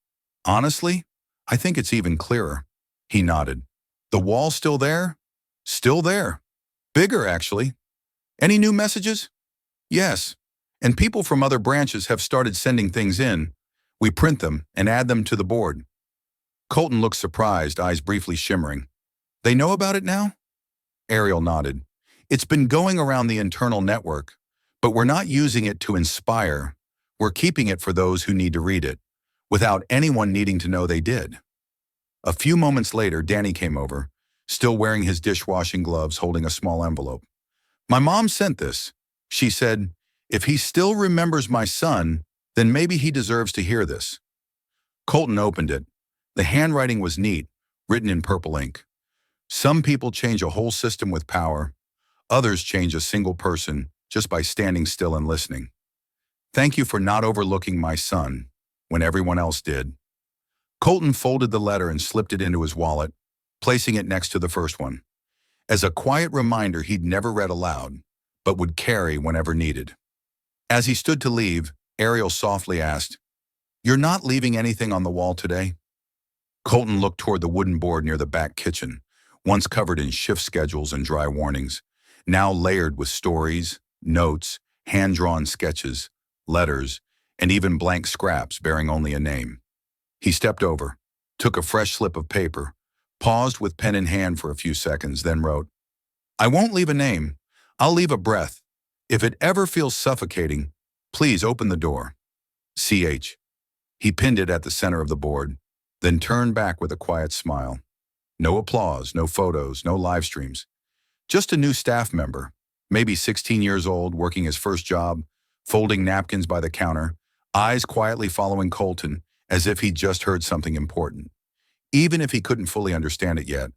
"Honestly, I think it's even clearer." He nodded. "The wall still there?" "Still there. Bigger, actually." "Any new messages?" "Yes. And people from other branches have started sending things in. We print them and add them to the board." Colton looked surprised, eyes briefly shimmering. "They know about it now?" Ariel nodded. "It's been going around the internal network, but we're not using it to inspire. We're keeping it for those who need to read it, without anyone needing to know they did." A few moments later, Danny came over, still wearing his dishwashing gloves, holding a small envelope. "My mom sent this. She said, if he still remembers my son, then maybe he deserves to hear this." Colton opened it. The handwriting was neat, written in purple ink. "Some people change a whole system with power. Others change a single person just by standing still and listening. Thank you for not overlooking my son when everyone else did." Colton folded the letter and slipped it into his wallet, placing it next to the first one, as a quiet reminder he'd never read aloud, but would carry whenever needed. As he stood to leave, Ariel softly asked, "You're not leaving anything on the wall today?" Colton looked toward the wooden board near the back kitchen, once covered in shift schedules and dry warnings, now layered with stories, notes, hand-drawn sketches, letters, and even blank scraps bearing only a name. He stepped over, took a fresh slip of paper, paused with pen in hand for a few seconds, then wrote, "I won't leave a name. I'll leave a breath. If it ever feels suffocating, please open the door. CH." He pinned it at the center of the board, then turned back with a quiet smile. No applause, no photos, no live streams. Just a new staff member, maybe 16 years old, working his first job, folding napkins by the counter, eyes quietly following Colton as if he'd just heard something important, even if he couldn't fully understand it yet.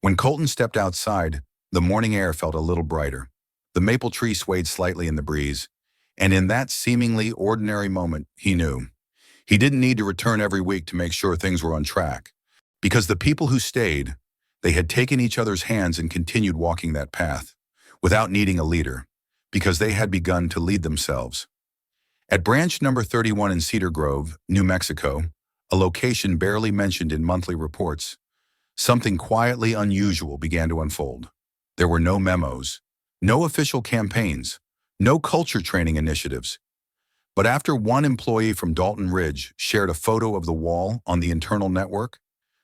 When Colton stepped outside, the morning air felt a little brighter. The maple tree swayed slightly in the breeze, and in that seemingly ordinary moment, he knew. He didn't need to return every week to make sure things were on track, because the people who stayed, they had taken each other's hands and continued walking that path, without needing a leader, because they had begun to lead themselves. At branch number 31 in Cedar Grove, New Mexico, a location barely mentioned in monthly reports, something quietly unusual began to unfold. There were no memos, no official campaigns, no culture training initiatives. But after one employee from Dalton Ridge shared a photo of the wall on the internal network,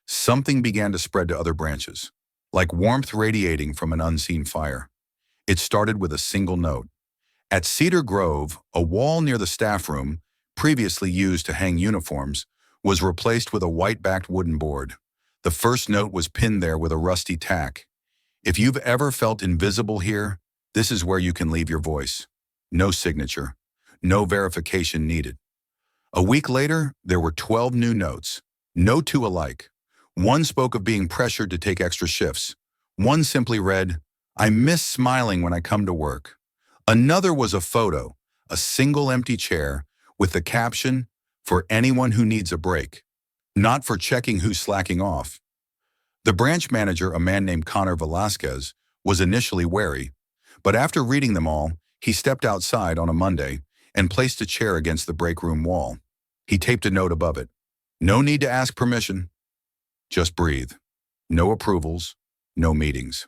something began to spread to other branches, like warmth radiating from an unseen fire. It started with a single note. At Cedar Grove, a wall near the staff room, previously used to hang uniforms, was replaced with a white-backed wooden board. The first note was pinned there with a rusty tack. "If you've ever felt invisible here, this is where you can leave your voice." No signature, no verification needed. A week later, there were 12 new notes, no two alike. One spoke of being pressured to take extra shifts. One simply read, "I miss smiling when I come to work." Another was a photo, a single empty chair, with the caption, "For anyone who needs a break," not for checking who's slacking off. The branch manager, a man named Connor Velasquez, was initially wary, but after reading them all, he stepped outside on a Monday and placed a chair against the breakroom wall. He taped a note above it. No need to ask permission. Just breathe. No approvals, no meetings.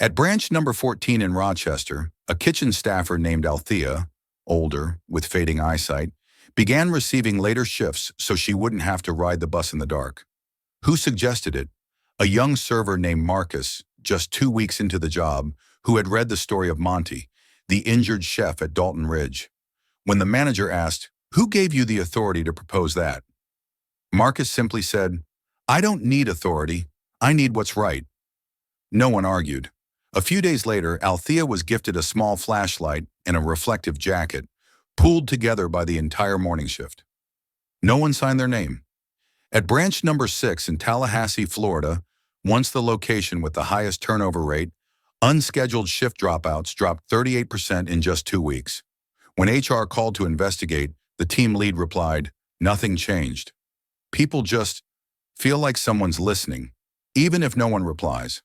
At branch number 14 in Rochester, a kitchen staffer named Althea, older, with fading eyesight, began receiving later shifts so she wouldn't have to ride the bus in the dark. Who suggested it? A young server named Marcus, just 2 weeks into the job, who had read the story of Monty, the injured chef at Dalton Ridge. When the manager asked, "Who gave you the authority to propose that?" Marcus simply said, "I don't need authority. I need what's right." No one argued. A few days later, Althea was gifted a small flashlight and a reflective jacket, pooled together by the entire morning shift. No one signed their name. At branch number 6 in Tallahassee, Florida, once the location with the highest turnover rate, unscheduled shift dropouts dropped 38% in just 2 weeks. When HR called to investigate, the team lead replied, "Nothing changed. People just feel like someone's listening, even if no one replies."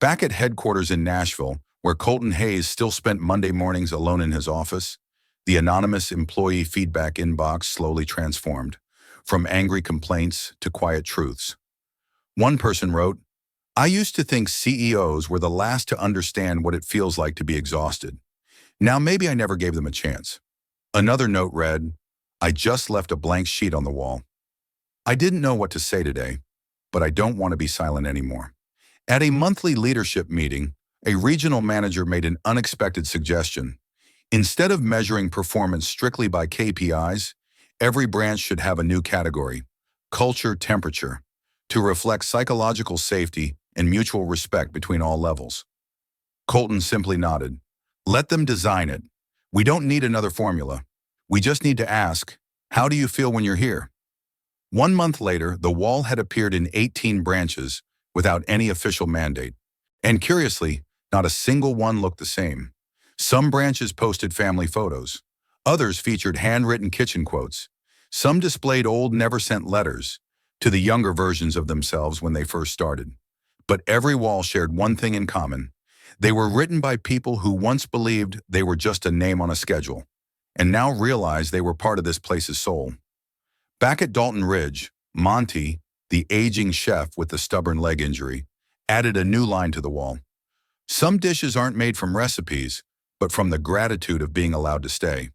Back at headquarters in Nashville, where Colton Hayes still spent Monday mornings alone in his office, the anonymous employee feedback inbox slowly transformed, from angry complaints to quiet truths. One person wrote, "I used to think CEOs were the last to understand what it feels like to be exhausted. Now maybe I never gave them a chance." Another note read, "I just left a blank sheet on the wall. I didn't know what to say today, but I don't want to be silent anymore." At a monthly leadership meeting, a regional manager made an unexpected suggestion. Instead of measuring performance strictly by KPIs, every branch should have a new category, culture temperature, to reflect psychological safety and mutual respect between all levels. Colton simply nodded. "Let them design it. We don't need another formula. We just need to ask, how do you feel when you're here?" 1 month later, the wall had appeared in 18 branches without any official mandate. And curiously, not a single one looked the same. Some branches posted family photos. Others featured handwritten kitchen quotes. Some displayed old never-sent letters to the younger versions of themselves when they first started. But every wall shared one thing in common. They were written by people who once believed they were just a name on a schedule, and now realized they were part of this place's soul. Back at Dalton Ridge, Monty, the aging chef with the stubborn leg injury, added a new line to the wall. "Some dishes aren't made from recipes, but from the gratitude of being allowed to stay."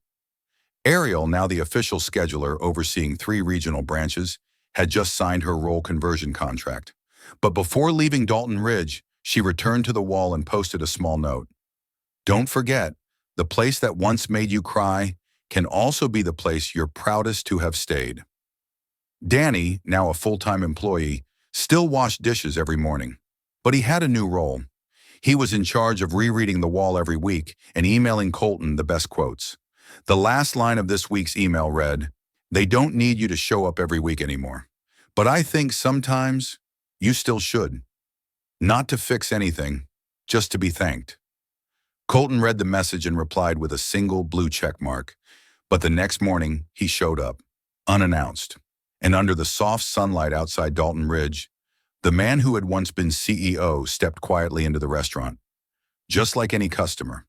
Ariel, now the official scheduler overseeing 3 regional branches, had just signed her role conversion contract. But before leaving Dalton Ridge, she returned to the wall and posted a small note. "Don't forget, the place that once made you cry can also be the place you're proudest to have stayed." Danny, now a full-time employee, still washed dishes every morning. But he had a new role. He was in charge of rereading the wall every week and emailing Colton the best quotes. The last line of this week's email read, "They don't need you to show up every week anymore. But I think sometimes you still should. Not to fix anything, just to be thanked." Colton read the message and replied with a single blue check mark. But the next morning, he showed up, unannounced. And under the soft sunlight outside Dalton Ridge, the man who had once been CEO stepped quietly into the restaurant, just like any customer.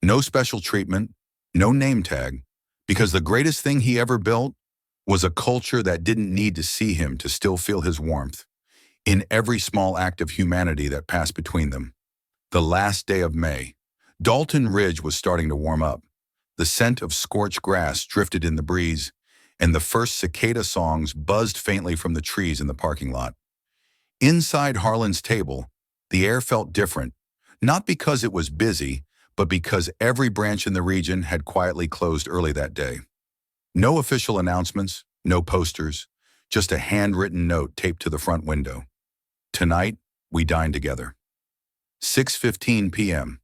No special treatment, no name tag, because the greatest thing he ever built was a culture that didn't need to see him to still feel his warmth in every small act of humanity that passed between them. The last day of May, Dalton Ridge was starting to warm up. The scent of scorched grass drifted in the breeze, and the first cicada songs buzzed faintly from the trees in the parking lot. Inside Harlan's table, the air felt different, not because it was busy, but because every branch in the region had quietly closed early that day. No official announcements, no posters, just a handwritten note taped to the front window. "Tonight, we dine together." 6:15 p.m.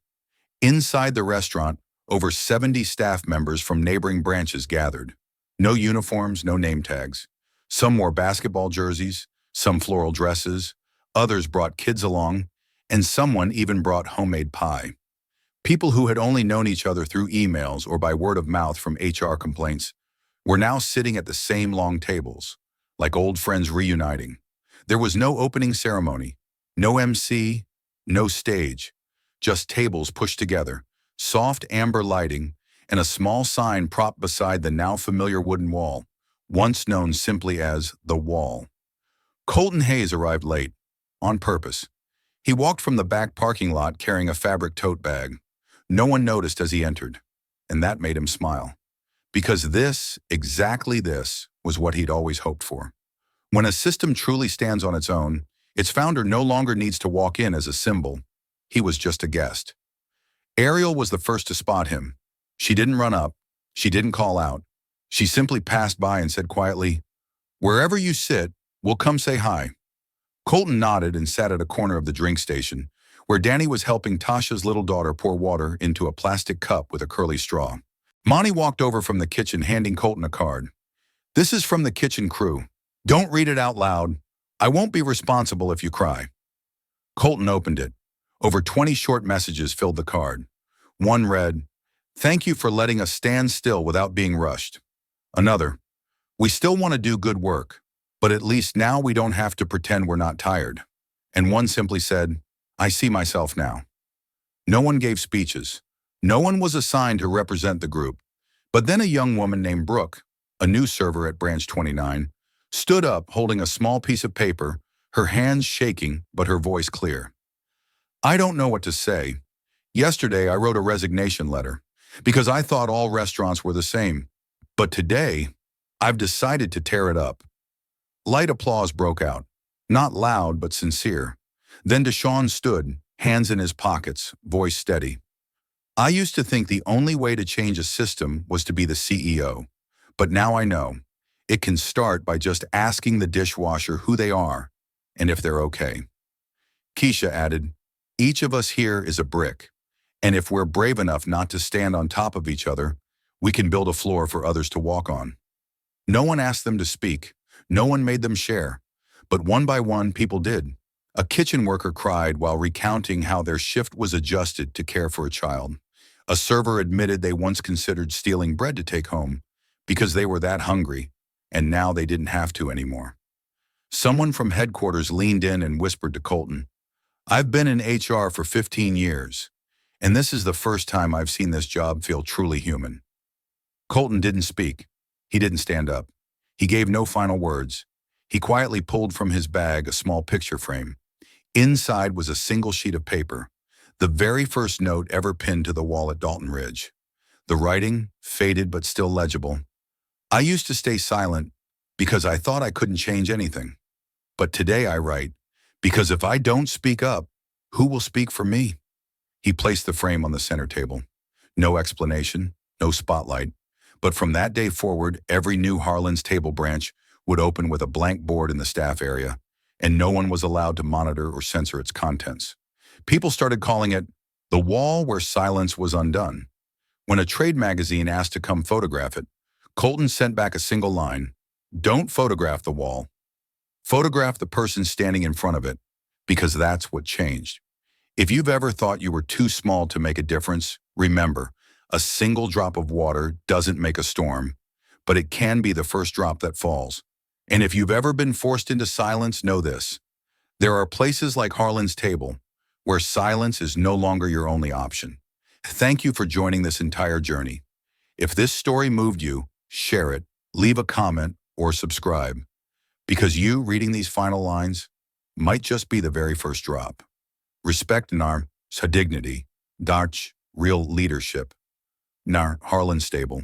Inside the restaurant, over 70 staff members from neighboring branches gathered. No uniforms, no name tags. Some wore basketball jerseys, some floral dresses, others brought kids along, and someone even brought homemade pie. People who had only known each other through emails or by word of mouth from HR complaints were now sitting at the same long tables, like old friends reuniting. There was no opening ceremony, no MC, no stage, just tables pushed together, soft amber lighting, and a small sign propped beside the now familiar wooden wall, once known simply as the wall. Colton Hayes arrived late, on purpose. He walked from the back parking lot carrying a fabric tote bag. No one noticed as he entered, and that made him smile. Because this, exactly this, was what he'd always hoped for. When a system truly stands on its own, its founder no longer needs to walk in as a symbol. He was just a guest. Ariel was the first to spot him. She didn't run up. She didn't call out. She simply passed by and said quietly, "Wherever you sit, we'll come say hi." Colton nodded and sat at a corner of the drink station, where Danny was helping Tasha's little daughter pour water into a plastic cup with a curly straw. Monty walked over from the kitchen handing Colton a card. "This is from the kitchen crew. Don't read it out loud. I won't be responsible if you cry." Colton opened it. Over 20 short messages filled the card. One read, "Thank you for letting us stand still without being rushed." Another, "We still want to do good work, but at least now we don't have to pretend we're not tired." And one simply said, "I see myself now." No one gave speeches. No one was assigned to represent the group. But then a young woman named Brooke, a new server at Branch 29, stood up holding a small piece of paper, her hands shaking but her voice clear. "I don't know what to say. Yesterday I wrote a resignation letter because I thought all restaurants were the same. But today, I've decided to tear it up." Light applause broke out, not loud but sincere. Then Deshaun stood, hands in his pockets, voice steady. "I used to think the only way to change a system was to be the CEO. But now I know. It can start by just asking the dishwasher who they are and if they're okay." Keisha added, "Each of us here is a brick, and if we're brave enough not to stand on top of each other, we can build a floor for others to walk on." No one asked them to speak. No one made them share. But one by one, people did. A kitchen worker cried while recounting how their shift was adjusted to care for a child. A server admitted they once considered stealing bread to take home because they were that hungry, and now they didn't have to anymore. Someone from headquarters leaned in and whispered to Colton, "I've been in HR for 15 years, and this is the first time I've seen this job feel truly human." Colton didn't speak. He didn't stand up. He gave no final words. He quietly pulled from his bag a small picture frame. Inside was a single sheet of paper, the very first note ever pinned to the wall at Dalton Ridge. The writing, faded but still legible. "I used to stay silent because I thought I couldn't change anything. But today I write, because if I don't speak up, who will speak for me?" He placed the frame on the center table. No explanation, no spotlight. But from that day forward, every new Harlan's Table branch would open with a blank board in the staff area, and no one was allowed to monitor or censor its contents. People started calling it the wall where silence was undone. When a trade magazine asked to come photograph it, Colton sent back a single line, "Don't photograph the wall. Photograph the person standing in front of it, because that's what changed." If you've ever thought you were too small to make a difference, remember, a single drop of water doesn't make a storm, but it can be the first drop that falls. And if you've ever been forced into silence, know this. There are places like Harlan's Table where silence is no longer your only option. Thank you for joining this entire journey. If this story moved you, share it, leave a comment, or subscribe. Because you reading these final lines might just be the very first drop. Respect nar sa dignity, darch real leadership, nar Harlan's Table.